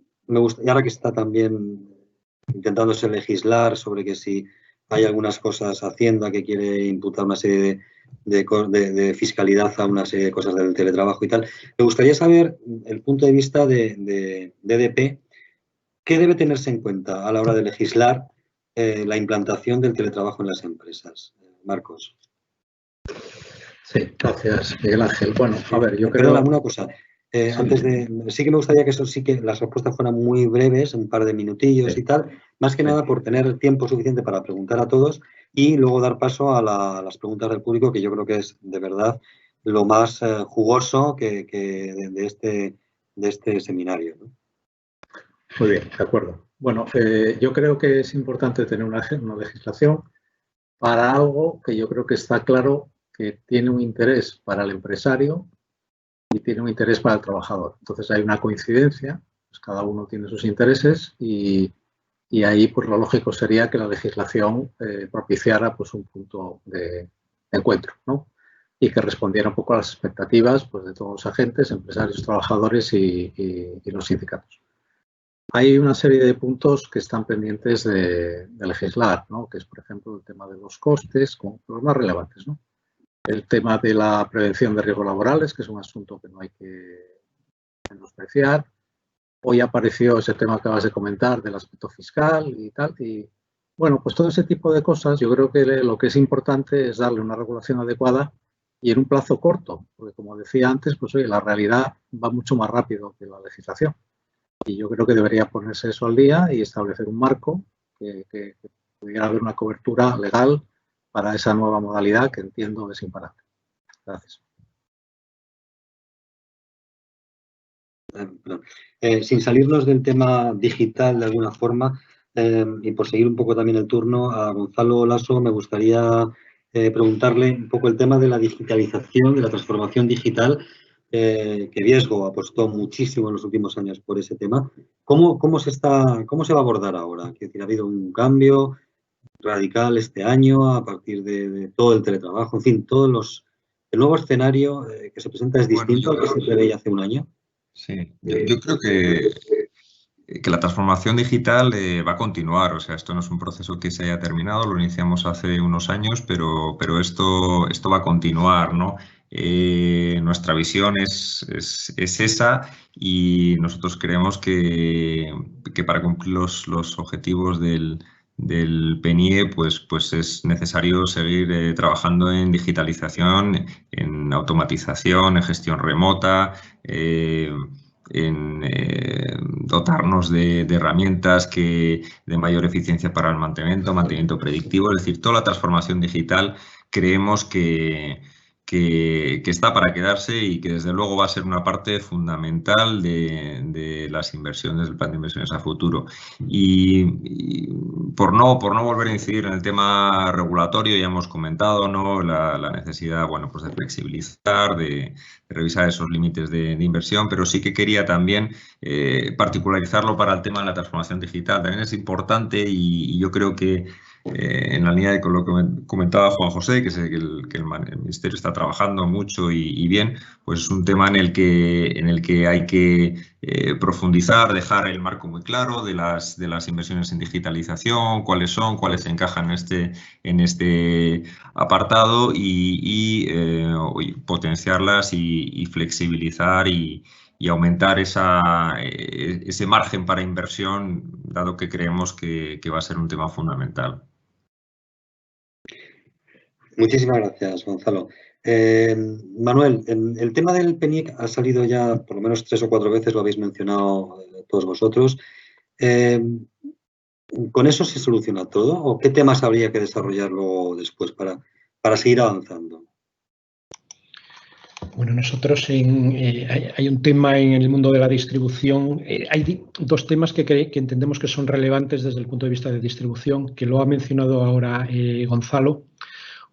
ahora que está también intentándose legislar sobre que si hay algunas cosas Hacienda que quiere imputar una serie de fiscalidad a una serie de cosas del teletrabajo y tal. Me gustaría saber el punto de vista de EDP. ¿Qué debe tenerse en cuenta a la hora de legislar la implantación del teletrabajo en las empresas? Marcos. Sí, gracias, Miguel Ángel. Bueno, a ver, yo creo... Perdona, una cosa. Antes sí que me gustaría que las respuestas fueran muy breves, un par de minutillos y tal, más que nada por tener tiempo suficiente para preguntar a todos y luego dar paso a las preguntas del público, que yo creo que es de verdad lo más jugoso de este seminario, ¿no? Muy bien, de acuerdo. Bueno, yo creo que es importante tener una legislación para algo que yo creo que está claro que tiene un interés para el empresario y tiene un interés para el trabajador. Entonces hay una coincidencia, pues cada uno tiene sus intereses y ahí pues lo lógico sería que la legislación propiciara pues un punto de encuentro, ¿no? Y que respondiera un poco a las expectativas pues, de todos los agentes, empresarios, trabajadores y los sindicatos. Hay una serie de puntos que están pendientes de legislar, ¿no? Que es, por ejemplo, el tema de los costes, como los más relevantes, ¿no? El tema de la prevención de riesgos laborales, que es un asunto que no hay que menospreciar. Hoy apareció ese tema que acabas de comentar del aspecto fiscal y tal. Y bueno, pues todo ese tipo de cosas, yo creo que lo que es importante es darle una regulación adecuada y en un plazo corto, porque como decía antes, pues oye, la realidad va mucho más rápido que la legislación. Y yo creo que debería ponerse eso al día y establecer un marco que pudiera haber una cobertura legal para esa nueva modalidad que entiendo es imparable. Gracias. Sin salirnos del tema digital de alguna forma y por seguir un poco también el turno a Gonzalo Lasso, me gustaría preguntarle un poco el tema de la digitalización, de la transformación digital, que Viesgo apostó muchísimo en los últimos años por ese tema. ¿Cómo se va a abordar ahora? Es decir, ¿ha habido un cambio radical este año a partir de todo el teletrabajo? En fin, el nuevo escenario que se presenta es distinto al que se preveía hace un año. Sí, yo creo que la transformación digital va a continuar. O sea, esto no es un proceso que se haya terminado, lo iniciamos hace unos años, pero esto va a continuar, ¿no? Nuestra visión es esa y nosotros creemos que para cumplir los objetivos del PNIE pues es necesario seguir trabajando en digitalización, en automatización, en gestión remota, en dotarnos de herramientas de mayor eficiencia para el mantenimiento predictivo. Es decir, toda la transformación digital creemos que está para quedarse y que desde luego va a ser una parte fundamental de las inversiones, del plan de inversiones a futuro. Y por no volver a incidir en el tema regulatorio, ya hemos comentado, ¿no?, la necesidad, bueno, pues de flexibilizar, de revisar esos límites de inversión, pero sí que quería también particularizarlo para el tema de la transformación digital. También es importante y yo creo que en la línea de lo que comentaba Juan José, que sé que el Ministerio está trabajando mucho y bien, pues es un tema en el que hay que profundizar, dejar el marco muy claro de las inversiones en digitalización, cuáles encajan en este apartado y potenciarlas y flexibilizar y aumentar ese margen para inversión, dado que creemos que va a ser un tema fundamental. Muchísimas gracias, Gonzalo. Manuel, el tema del PNIEC ha salido ya por lo menos 3 o 4 veces, lo habéis mencionado todos vosotros. ¿Con eso se soluciona todo o qué temas habría que desarrollarlo después para seguir avanzando? Bueno, nosotros hay un tema en el mundo de la distribución. Hay 2 temas que entendemos que son relevantes desde el punto de vista de distribución, que lo ha mencionado ahora Gonzalo.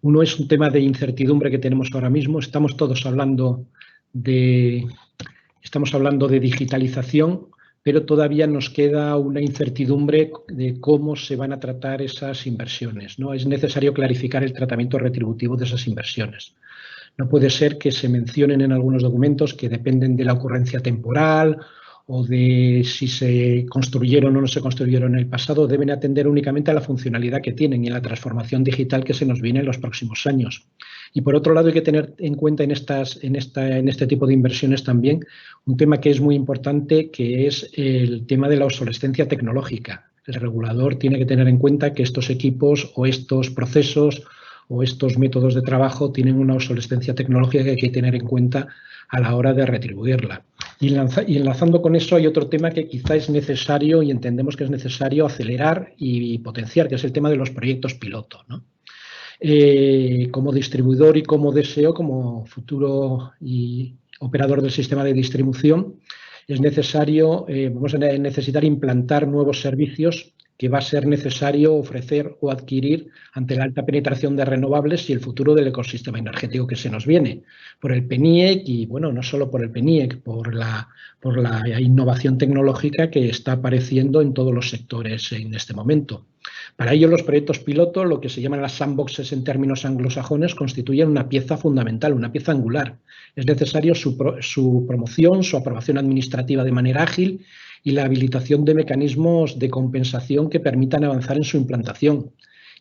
Uno es un tema de incertidumbre que tenemos ahora mismo. Estamos todos hablando de digitalización, pero todavía nos queda una incertidumbre de cómo se van a tratar esas inversiones, ¿no? Es necesario clarificar el tratamiento retributivo de esas inversiones. No puede ser que se mencionen en algunos documentos que dependen de la ocurrencia temporal o de si se construyeron o no se construyeron en el pasado, deben atender únicamente a la funcionalidad que tienen y a la transformación digital que se nos viene en los próximos años. Y por otro lado, hay que tener en cuenta en este tipo de inversiones también un tema que es muy importante, que es el tema de la obsolescencia tecnológica. El regulador tiene que tener en cuenta que estos equipos o estos procesos o estos métodos de trabajo tienen una obsolescencia tecnológica que hay que tener en cuenta a la hora de retribuirla. Y enlazando con eso hay otro tema que quizá es necesario y entendemos que es necesario acelerar y potenciar, que es el tema de los proyectos piloto, ¿no? Como distribuidor y como DSO, como futuro y operador del sistema de distribución, es necesario, vamos a necesitar implantar nuevos servicios que va a ser necesario ofrecer o adquirir ante la alta penetración de renovables y el futuro del ecosistema energético que se nos viene, por el PNIEC y, bueno, no solo por el PNIEC, por la innovación tecnológica que está apareciendo en todos los sectores en este momento. Para ello, los proyectos piloto, lo que se llaman las sandboxes en términos anglosajones, constituyen una pieza fundamental, una pieza angular. Es necesario su promoción, su aprobación administrativa de manera ágil y la habilitación de mecanismos de compensación que permitan avanzar en su implantación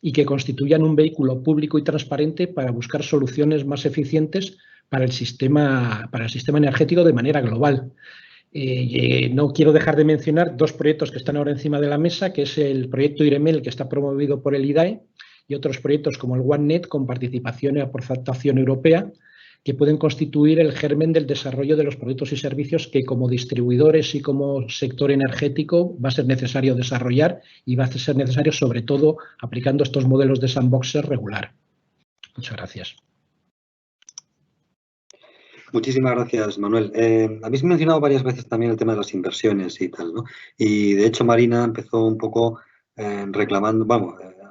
y que constituyan un vehículo público y transparente para buscar soluciones más eficientes para el sistema energético de manera global. No quiero dejar de mencionar dos proyectos que están ahora encima de la mesa, que es el proyecto IREMEL, que está promovido por el IDAE, y otros proyectos como el OneNet, con participación y aportación europea, que pueden constituir el germen del desarrollo de los productos y servicios que como distribuidores y como sector energético va a ser necesario desarrollar y va a ser necesario sobre todo aplicando estos modelos de sandboxes regular. Muchas gracias. Muchísimas gracias, Manuel. Habéis mencionado varias veces también el tema de las inversiones y tal, ¿no? Y de hecho Marina empezó un poco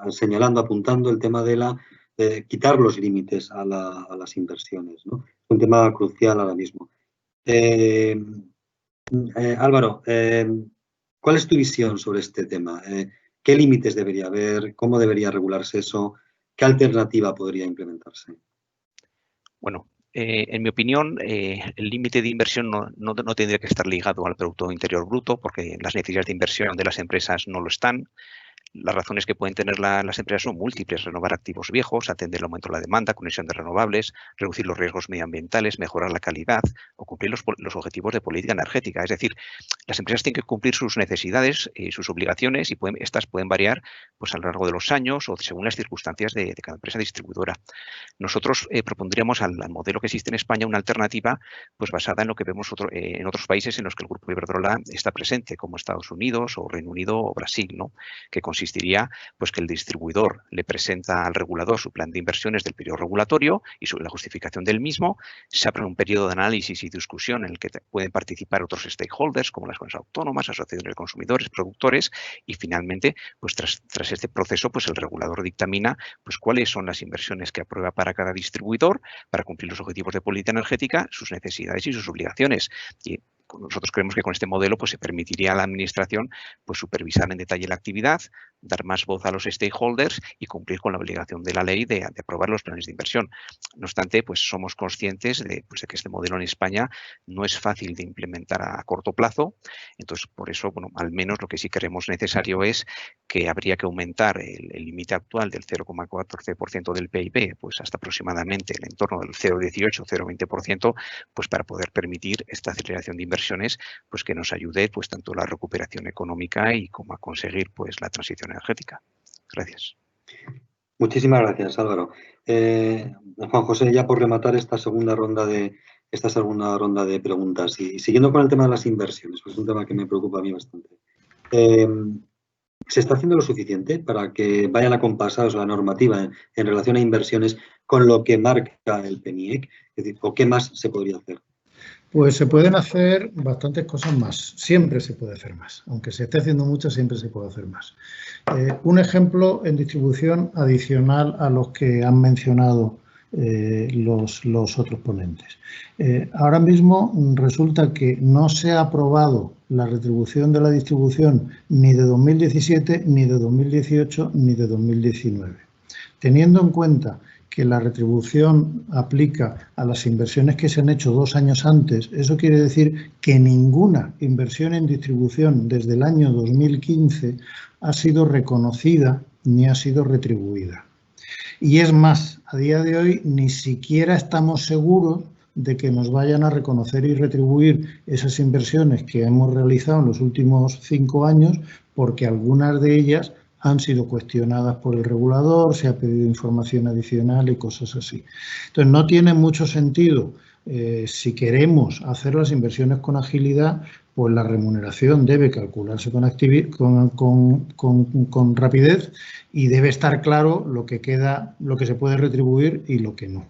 señalando, apuntando el tema de quitar los límites a las inversiones, ¿no? Es un tema crucial ahora mismo. Álvaro, ¿cuál es tu visión sobre este tema? ¿Qué límites debería haber? ¿Cómo debería regularse eso? ¿Qué alternativa podría implementarse? Bueno, en mi opinión, el límite de inversión no tendría que estar ligado al Producto Interior Bruto, porque las necesidades de inversión de las empresas no lo están. Las razones que pueden tener las empresas son múltiples: renovar activos viejos, atender el aumento de la demanda, conexión de renovables, reducir los riesgos medioambientales, mejorar la calidad o cumplir los objetivos de política energética. Es decir, las empresas tienen que cumplir sus necesidades y sus obligaciones y estas pueden variar pues, a lo largo de los años o según las circunstancias de cada empresa distribuidora. Nosotros propondríamos al modelo que existe en España una alternativa pues, basada en lo que vemos en otros países en los que el Grupo Iberdrola está presente, como Estados Unidos o Reino Unido o Brasil, ¿no? Que consistiría pues, que el distribuidor le presenta al regulador su plan de inversiones del periodo regulatorio y la justificación del mismo. Se abre un periodo de análisis y discusión en el que pueden participar otros stakeholders como las comunidades autónomas, asociaciones de consumidores, productores y finalmente pues, tras este proceso pues, el regulador dictamina pues, cuáles son las inversiones que aprueba para cada distribuidor para cumplir los objetivos de política energética, sus necesidades y sus obligaciones. Y nosotros creemos que con este modelo pues, se permitiría a la Administración pues, supervisar en detalle la actividad, dar más voz a los stakeholders y cumplir con la obligación de la ley de aprobar los planes de inversión. No obstante, pues, somos conscientes de que este modelo en España no es fácil de implementar a corto plazo. Entonces, por eso, bueno, al menos lo que sí creemos necesario es que habría que aumentar el límite actual del 0,14% del PIB pues, hasta aproximadamente el entorno del 0,18-0,20% pues, para poder permitir esta aceleración de inversiones pues que nos ayude pues tanto la recuperación económica y como a conseguir pues la transición energética. Gracias. Muchísimas gracias, Álvaro. Juan José, ya por rematar esta segunda ronda de preguntas y siguiendo con el tema de las inversiones, pues es un tema que me preocupa a mí bastante. ¿Se está haciendo lo suficiente para que vayan acompasados la normativa en relación a inversiones con lo que marca el PNIEC? Es decir, ¿o qué más se podría hacer? Pues se pueden hacer bastantes cosas más. Siempre se puede hacer más. Aunque se esté haciendo mucho, siempre se puede hacer más. Un ejemplo en distribución adicional a los que han mencionado los otros ponentes. Ahora mismo resulta que no se ha aprobado la retribución de la distribución ni de 2017, ni de 2018, ni de 2019. Teniendo en cuenta que la retribución aplica a las inversiones que se han hecho 2 años antes, eso quiere decir que ninguna inversión en distribución desde el año 2015 ha sido reconocida ni ha sido retribuida. Y es más, a día de hoy ni siquiera estamos seguros de que nos vayan a reconocer y retribuir esas inversiones que hemos realizado en los últimos 5 años, porque algunas de ellas han sido cuestionadas por el regulador, se ha pedido información adicional y cosas así. Entonces, no tiene mucho sentido, si queremos hacer las inversiones con agilidad, pues la remuneración debe calcularse con rapidez y debe estar claro lo que queda, lo que se puede retribuir y lo que no.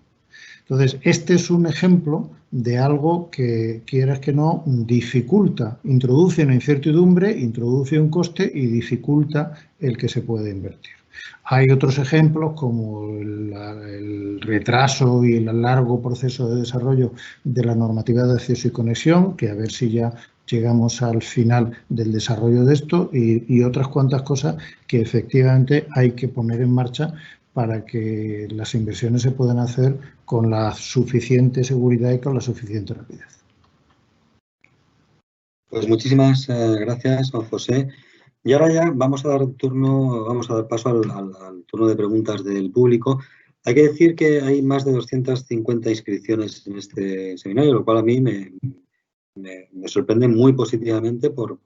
Entonces, este es un ejemplo de algo que, quieras que no, dificulta, introduce una incertidumbre, introduce un coste y dificulta el que se pueda invertir. Hay otros ejemplos como el retraso y el largo proceso de desarrollo de la normativa de acceso y conexión, que a ver si ya llegamos al final del desarrollo de esto, y otras cuantas cosas que efectivamente hay que poner en marcha para que las inversiones se puedan hacer con la suficiente seguridad y con la suficiente rapidez. Pues muchísimas gracias, Juan José. Y ahora ya vamos a dar paso al turno de preguntas del público. Hay que decir que hay más de 250 inscripciones en este seminario, lo cual a mí me sorprende muy positivamente por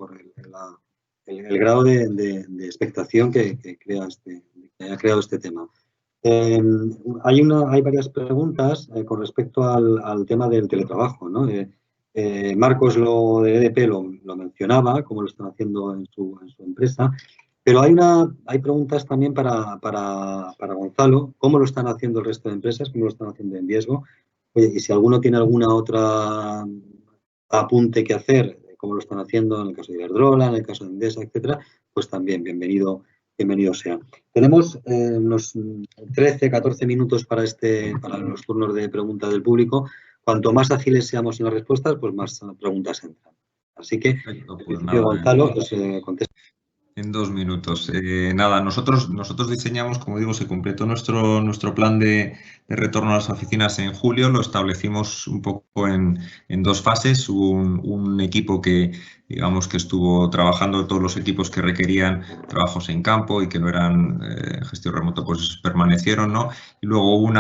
el grado de expectación que haya creado este tema. Hay varias preguntas con respecto al tema del teletrabajo, ¿no? Marcos de EDP lo mencionaba, cómo lo están haciendo en su empresa, pero hay preguntas también para Gonzalo, cómo lo están haciendo el resto de empresas, cómo lo están haciendo en Viesgo. Oye, y si alguno tiene alguna otra apunte que hacer, cómo lo están haciendo en el caso de Iberdrola, en el caso de Endesa, etcétera, pues también bienvenido sea. Tenemos unos 13, 14 minutos para los turnos de preguntas del público. Cuanto más ágiles seamos en las respuestas, pues más preguntas entran. Así que, pues Gonzalo, pues, contesta. En 2 minutos. Nada, nosotros diseñamos, como digo, se completó nuestro plan de retorno a las oficinas en julio. Lo establecimos un poco en 2 fases. Un equipo que, digamos, que estuvo trabajando, todos los equipos que requerían trabajos en campo y que no eran gestión remoto, pues permanecieron, ¿no? Y luego un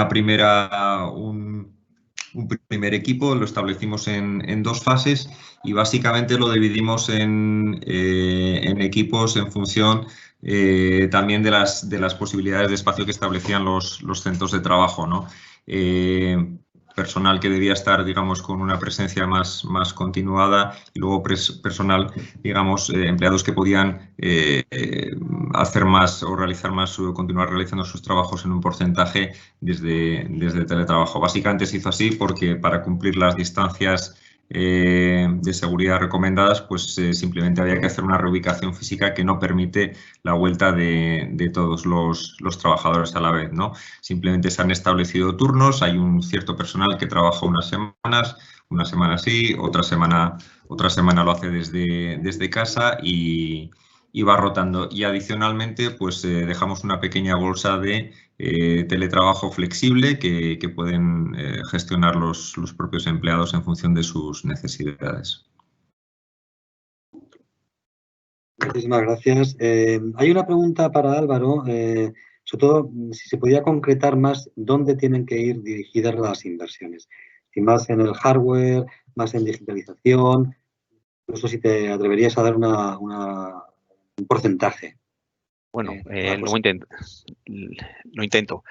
primer equipo, lo establecimos en 2 fases y básicamente lo dividimos en equipos en función también de las posibilidades de espacio que establecían los centros de trabajo, ¿no? Personal que debía estar, digamos, con una presencia más continuada y luego personal, digamos, empleados que podían hacer más o realizar más o continuar realizando sus trabajos en un porcentaje desde teletrabajo. Básicamente se hizo así porque para cumplir las distancias de seguridad recomendadas, pues simplemente había que hacer una reubicación física que no permite la vuelta de todos los trabajadores a la vez, ¿no? Simplemente se han establecido turnos, hay un cierto personal que trabaja unas semanas, una semana sí, otra semana lo hace desde casa y va rotando. Y adicionalmente, pues dejamos una pequeña bolsa de teletrabajo flexible que pueden gestionar los propios empleados en función de sus necesidades. Muchísimas gracias. Hay una pregunta para Álvaro, sobre todo si se podía concretar más dónde tienen que ir dirigidas las inversiones. Si más en el hardware, más en digitalización, incluso si te atreverías a dar un porcentaje. Bueno, lo intento.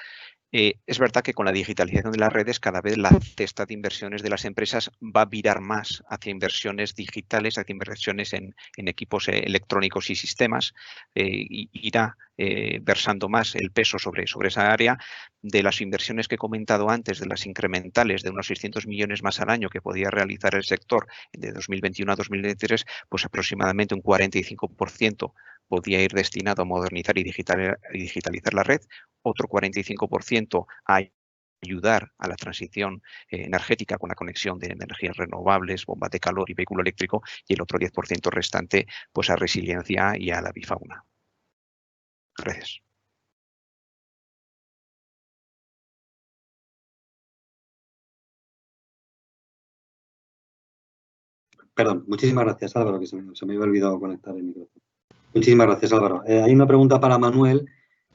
Es verdad que con la digitalización de las redes cada vez la cesta de inversiones de las empresas va a virar más hacia inversiones digitales, hacia inversiones en equipos electrónicos y sistemas, y irá versando más el peso sobre esa área. De las inversiones que he comentado antes, de las incrementales de unos 600 millones más al año que podía realizar el sector de 2021 a 2023, pues aproximadamente un 45% podía ir destinado a modernizar y digitalizar la red, otro 45% a ayudar a la transición energética con la conexión de energías renovables, bombas de calor y vehículo eléctrico, y el otro 10% restante pues a resiliencia y a la bifauna. Gracias. Perdón, muchísimas gracias, Álvaro, que se me había olvidado conectar el micrófono. Muchísimas gracias, Álvaro. Hay una pregunta para Manuel.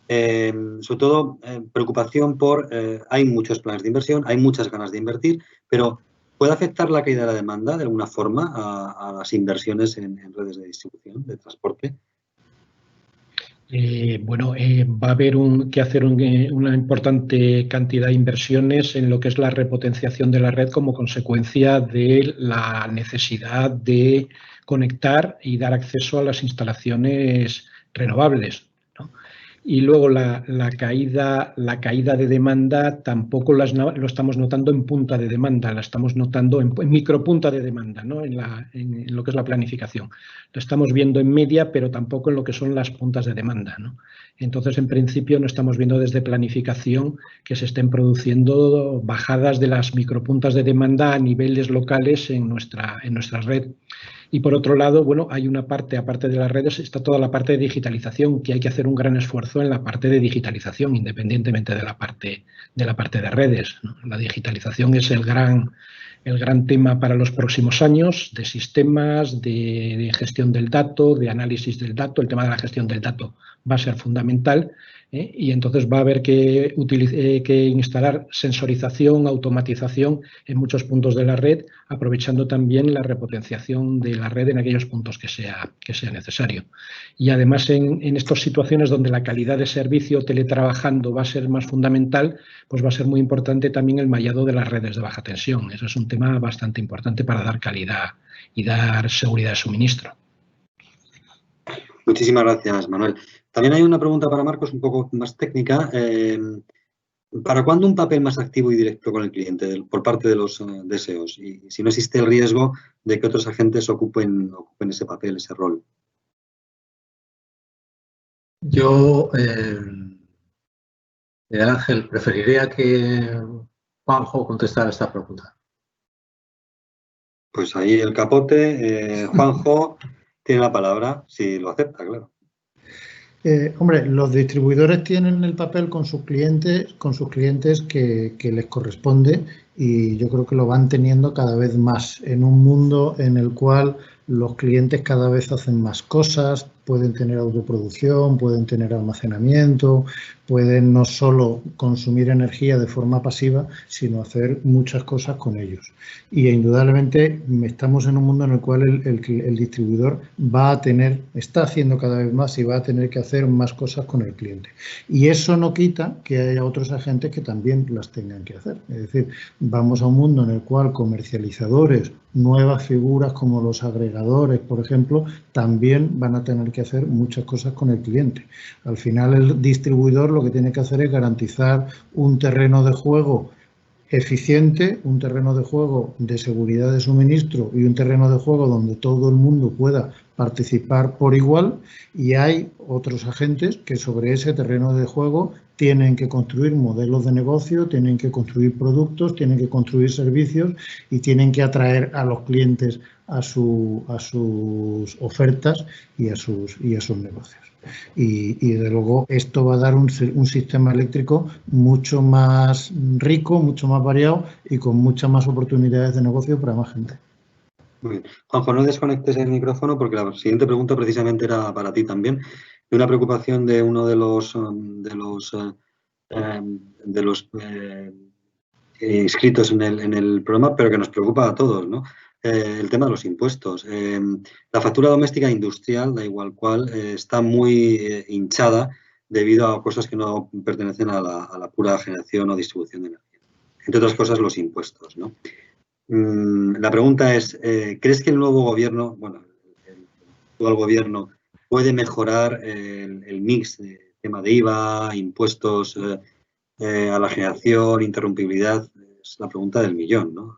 Sobre todo, preocupación por, hay muchos planes de inversión, hay muchas ganas de invertir, pero ¿puede afectar la caída de la demanda de alguna forma a las inversiones en redes de distribución, de transporte? Va a haber que hacer una importante cantidad de inversiones en lo que es la repotenciación de la red como consecuencia de la necesidad de conectar y dar acceso a las instalaciones renovables, ¿no? Y luego la caída de demanda tampoco lo estamos notando en punta de demanda, la estamos notando en micropunta de demanda, ¿no? en lo que es la planificación. Lo estamos viendo en media, pero tampoco en lo que son las puntas de demanda, ¿no? Entonces, en principio, no estamos viendo desde planificación que se estén produciendo bajadas de las micropuntas de demanda a niveles locales en nuestra red. Y por otro lado, bueno, hay una parte, aparte de las redes, está toda la parte de digitalización, que hay que hacer un gran esfuerzo en la parte de digitalización, independientemente de la parte de redes, ¿no? La digitalización es el gran tema para los próximos años, de sistemas, de gestión del dato, de análisis del dato. El tema de la gestión del dato va a ser fundamental, y entonces va a haber que instalar sensorización, automatización en muchos puntos de la red, aprovechando también la repotenciación de la red en aquellos puntos que sea necesario. Y además en estas situaciones donde la calidad de servicio teletrabajando va a ser más fundamental, pues va a ser muy importante también el mallado de las redes de baja tensión. Eso es un tema bastante importante para dar calidad y dar seguridad de suministro. Muchísimas gracias, Manuel. También hay una pregunta para Marcos, un poco más técnica. ¿Para cuándo un papel más activo y directo con el cliente por parte de los DSOs? Y si no existe el riesgo de que otros agentes ocupen ese papel, ese rol. Yo, Miguel Ángel, preferiría que Juanjo contestara esta pregunta. Pues ahí el capote. Juanjo tiene la palabra, si lo acepta, claro. Hombre, los distribuidores tienen el papel con sus clientes que les corresponde, y yo creo que lo van teniendo cada vez más en un mundo en el cual los clientes cada vez hacen más cosas, pueden tener autoproducción, pueden tener almacenamiento, pueden no solo consumir energía de forma pasiva, sino hacer muchas cosas con ellos. Y indudablemente estamos en un mundo en el cual el distribuidor está haciendo cada vez más y va a tener que hacer más cosas con el cliente. Y eso no quita que haya otros agentes que también las tengan que hacer. Es decir, vamos a un mundo en el cual comercializadores, nuevas figuras como los agregadores, por ejemplo, también van a tener que hacer muchas cosas con el cliente. Al final, el distribuidor lo que tiene que hacer es garantizar un terreno de juego eficiente, un terreno de juego de seguridad de suministro y un terreno de juego donde todo el mundo pueda participar por igual, y hay otros agentes que sobre ese terreno de juego tienen que construir modelos de negocio, tienen que construir productos, tienen que construir servicios y tienen que atraer a los clientes a sus ofertas y a sus negocios. Y desde luego esto va a dar un sistema eléctrico mucho más rico, mucho más variado y con muchas más oportunidades de negocio para más gente. Muy bien. Juanjo, no desconectes el micrófono porque la siguiente pregunta precisamente era para ti también. De una preocupación de uno de los inscritos en el programa, pero que nos preocupa a todos, ¿no? El tema de los impuestos. La factura doméstica industrial, da igual cuál, está muy hinchada debido a cosas que no pertenecen a la pura generación o distribución de energía. Entre otras cosas, los impuestos, ¿no? La pregunta es, ¿crees que el nuevo gobierno, bueno, el actual gobierno, puede mejorar el mix de tema de IVA, impuestos a la generación, interrumpibilidad? Es la pregunta del millón, ¿no?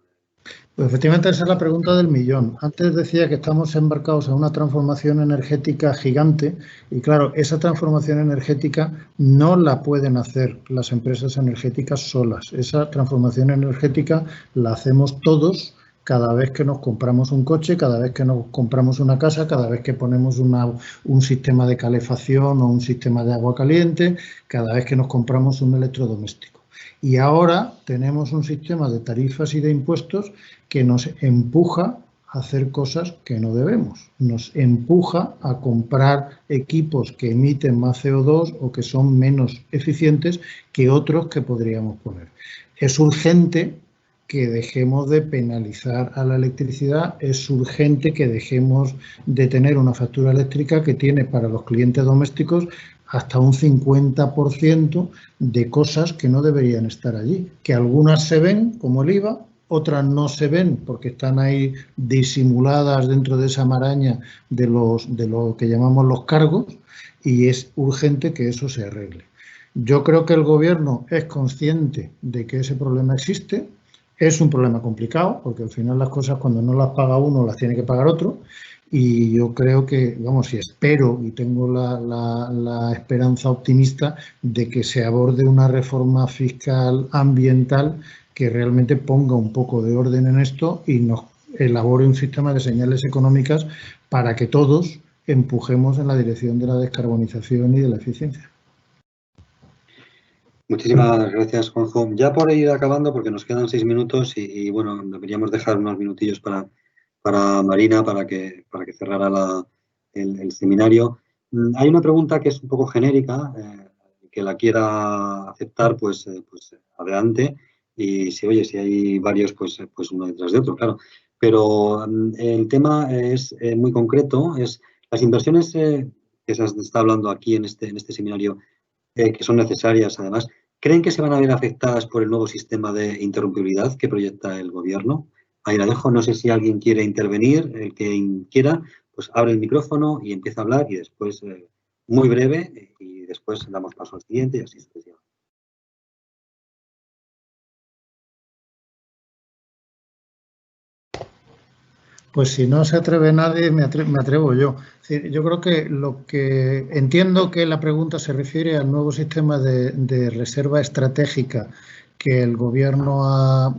Pues efectivamente esa es la pregunta del millón. Antes decía que estamos embarcados en una transformación energética gigante y claro, esa transformación energética no la pueden hacer las empresas energéticas solas. Esa transformación energética la hacemos todos cada vez que nos compramos un coche, cada vez que nos compramos una casa, cada vez que ponemos un sistema de calefacción o un sistema de agua caliente, cada vez que nos compramos un electrodoméstico. Y ahora tenemos un sistema de tarifas y de impuestos que nos empuja a hacer cosas que no debemos. Nos empuja a comprar equipos que emiten más CO2 o que son menos eficientes que otros que podríamos poner. Es urgente que dejemos de penalizar a la electricidad, es urgente que dejemos de tener una factura eléctrica que tiene para los clientes domésticos hasta un 50% de cosas que no deberían estar allí, que algunas se ven, como el IVA, otras no se ven porque están ahí disimuladas dentro de esa maraña de lo que llamamos los cargos, y es urgente que eso se arregle. Yo creo que el Gobierno es consciente de que ese problema existe. Es un problema complicado porque al final las cosas, cuando no las paga uno, las tiene que pagar otro. Y yo creo que, vamos, y espero y tengo la esperanza optimista de que se aborde una reforma fiscal ambiental que realmente ponga un poco de orden en esto y nos elabore un sistema de señales económicas para que todos empujemos en la dirección de la descarbonización y de la eficiencia. Muchísimas gracias, Juanjo. Ya por ir acabando, porque nos quedan 6 minutos y bueno, deberíamos dejar unos minutillos para Marina, para que cerrara el seminario. Hay una pregunta que es un poco genérica, que la quiera aceptar, pues adelante. Y si hay varios, pues uno detrás de otro, claro. Pero el tema es muy concreto, es las inversiones que se está hablando aquí en este seminario, que son necesarias además, ¿creen que se van a ver afectadas por el nuevo sistema de interrumpibilidad que proyecta el Gobierno? Ahí la dejo, no sé si alguien quiere intervenir, el que quiera, pues abre el micrófono y empieza a hablar y después, muy breve, y después damos paso al siguiente y así sucesivamente. Pues si no se atreve nadie, me atrevo yo. Yo creo que lo que entiendo que la pregunta se refiere al nuevo sistema de reserva estratégica que el Gobierno ha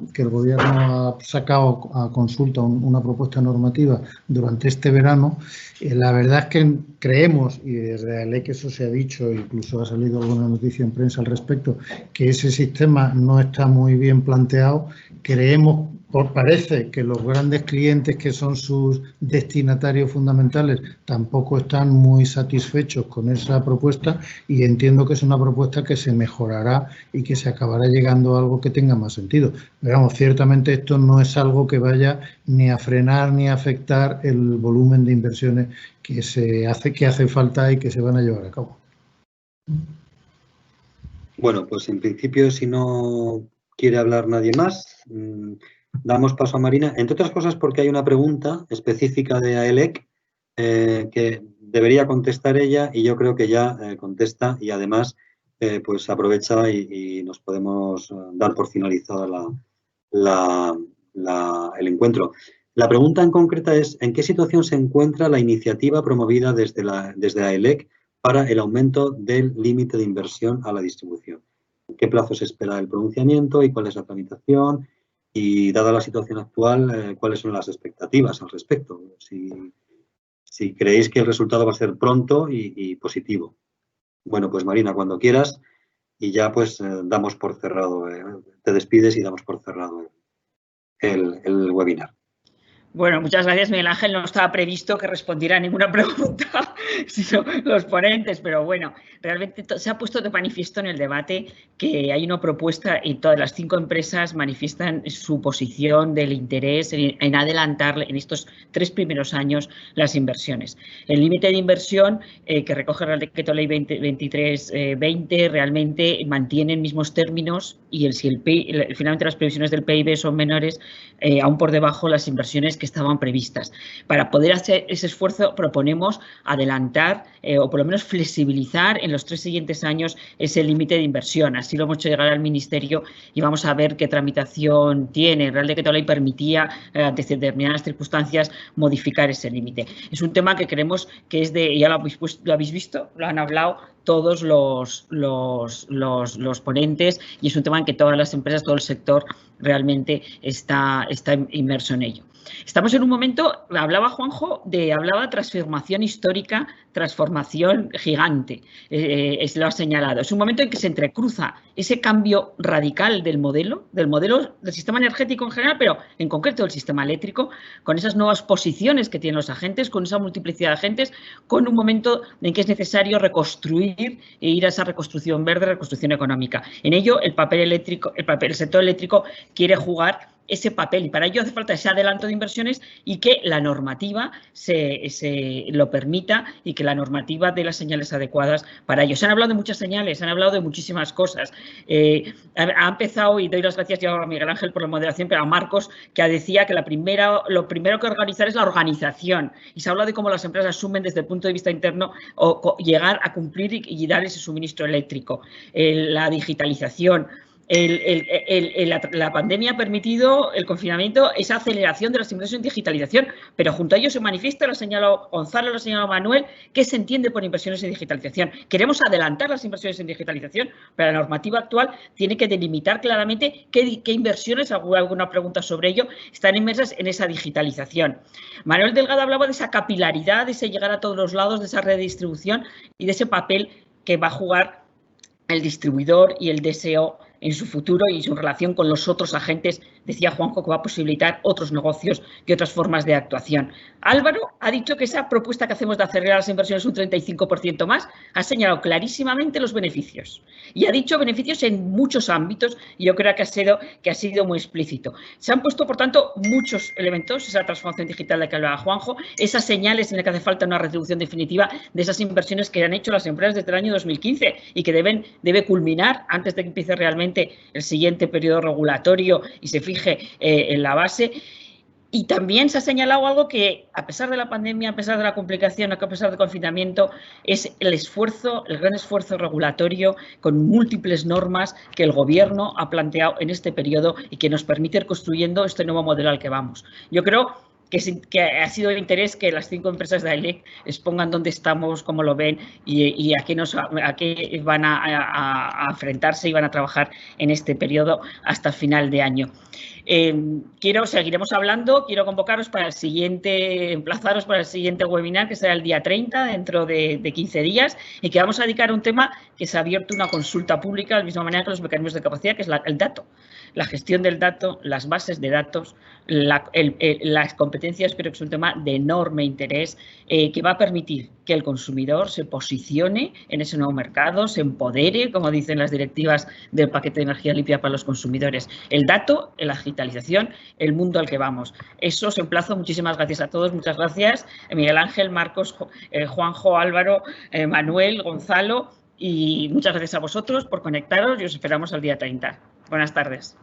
sacado a consulta, una propuesta normativa durante este verano. La verdad es que creemos, y desde AELEC eso se ha dicho, incluso ha salido alguna noticia en prensa al respecto, que ese sistema no está muy bien planteado. Creemos, parece que los grandes clientes que son sus destinatarios fundamentales tampoco están muy satisfechos con esa propuesta, y entiendo que es una propuesta que se mejorará y que se acabará llegando a algo que tenga más sentido. Pero vamos, ciertamente esto no es algo que vaya ni a frenar ni a afectar el volumen de inversiones que hace falta y que se van a llevar a cabo. Bueno, pues en principio, si no quiere hablar nadie más, damos paso a Marina, entre otras cosas porque hay una pregunta específica de AELEC que debería contestar ella, y yo creo que ya contesta, y además pues aprovecha y nos podemos dar por finalizada el encuentro. La pregunta en concreta es: ¿en qué situación se encuentra la iniciativa promovida desde AELEC para el aumento del límite de inversión a la distribución? ¿En qué plazo se espera el pronunciamiento y cuál es la tramitación? Y dada la situación actual, ¿cuáles son las expectativas al respecto? Si creéis que el resultado va a ser pronto y positivo. Bueno, pues Marina, cuando quieras, y ya pues damos por cerrado, te despides y damos por cerrado el webinar. Bueno, muchas gracias, Miguel Ángel. No estaba previsto que respondiera a ninguna pregunta, sino los ponentes, pero bueno, realmente se ha puesto de manifiesto en el debate que hay una propuesta y todas las 5 empresas manifiestan su posición del interés en adelantar en estos 3 primeros años las inversiones. El límite de inversión que recoge el Real Decreto Ley 2320 realmente mantiene mismos términos, y finalmente las previsiones del PIB son menores, aún por debajo las inversiones que estaban previstas. Para poder hacer ese esfuerzo proponemos adelantar o por lo menos flexibilizar en los 3 siguientes años ese límite de inversión. Así lo hemos hecho llegar al Ministerio y vamos a ver qué tramitación tiene. El Real Decreto Ley permitía, ante determinadas circunstancias, modificar ese límite. Es un tema que creemos que es ya lo habéis visto, lo han hablado, todos los ponentes, y es un tema en que todas las empresas, todo el sector realmente está inmerso en ello. Estamos en un momento, hablaba Juanjo, hablaba transformación histórica, transformación gigante, lo ha señalado. Es un momento en que se entrecruza ese cambio radical del modelo del sistema energético en general, pero en concreto del sistema eléctrico, con esas nuevas posiciones que tienen los agentes, con esa multiplicidad de agentes, con un momento en que es necesario reconstruir e ir a esa reconstrucción verde, reconstrucción económica. En ello, el sector eléctrico quiere jugar ese papel, y para ello hace falta ese adelanto de inversiones y que la normativa se lo permita, y que la normativa dé las señales adecuadas para ello. Se han hablado de muchas señales, se han hablado de muchísimas cosas. Ha empezado, y doy las gracias ya a Miguel Ángel por la moderación, pero a Marcos, que decía que lo primero que organizar es la organización, y se habla de cómo las empresas asumen desde el punto de vista interno llegar a cumplir y dar ese suministro eléctrico. La digitalización. La pandemia ha permitido, el confinamiento, esa aceleración de las inversiones en digitalización, pero junto a ello se manifiesta, lo ha señalado Gonzalo, lo ha señalado Manuel, ¿qué se entiende por inversiones en digitalización? Queremos adelantar las inversiones en digitalización, pero la normativa actual tiene que delimitar claramente qué inversiones, alguna pregunta sobre ello, están inmersas en esa digitalización. Manuel Delgado hablaba de esa capilaridad, de ese llegar a todos los lados, de esa redistribución y de ese papel que va a jugar el distribuidor y el DSO en su futuro y su relación con los otros agentes. Decía Juanjo que va a posibilitar otros negocios y otras formas de actuación. Álvaro ha dicho que esa propuesta que hacemos de acelerar las inversiones un 35% más ha señalado clarísimamente los beneficios. Y ha dicho beneficios en muchos ámbitos, y yo creo que ha sido muy explícito. Se han puesto, por tanto, muchos elementos, esa transformación digital de que hablaba Juanjo, esas señales en las que hace falta una retribución definitiva de esas inversiones que han hecho las empresas desde el año 2015 y que debe culminar antes de que empiece realmente el siguiente periodo regulatorio y se fije en la base. Y también se ha señalado algo que, a pesar de la pandemia, a pesar de la complicación, a pesar del confinamiento, es el gran esfuerzo regulatorio con múltiples normas que el Gobierno ha planteado en este periodo y que nos permite ir construyendo este nuevo modelo al que vamos. Yo creo que ha sido de interés que las 5 empresas de AELEC expongan dónde estamos, cómo lo ven y a qué van a enfrentarse y van a trabajar en este periodo hasta final de año. Seguiremos hablando, quiero convocaros para emplazaros para el siguiente webinar, que será el día 30, dentro de 15 días, y que vamos a dedicar a un tema que se ha abierto una consulta pública, de la misma manera que los mecanismos de capacidad, que es el dato. La gestión del dato, las bases de datos, las competencias, creo que es un tema de enorme interés que va a permitir que el consumidor se posicione en ese nuevo mercado, se empodere, como dicen las directivas del paquete de energía limpia para los consumidores. El dato, la digitalización, el mundo al que vamos. Eso os emplazo. Muchísimas gracias a todos. Muchas gracias, Miguel Ángel, Marcos, Juanjo, Álvaro, Manuel, Gonzalo, y muchas gracias a vosotros por conectaros y os esperamos el día 30. Buenas tardes.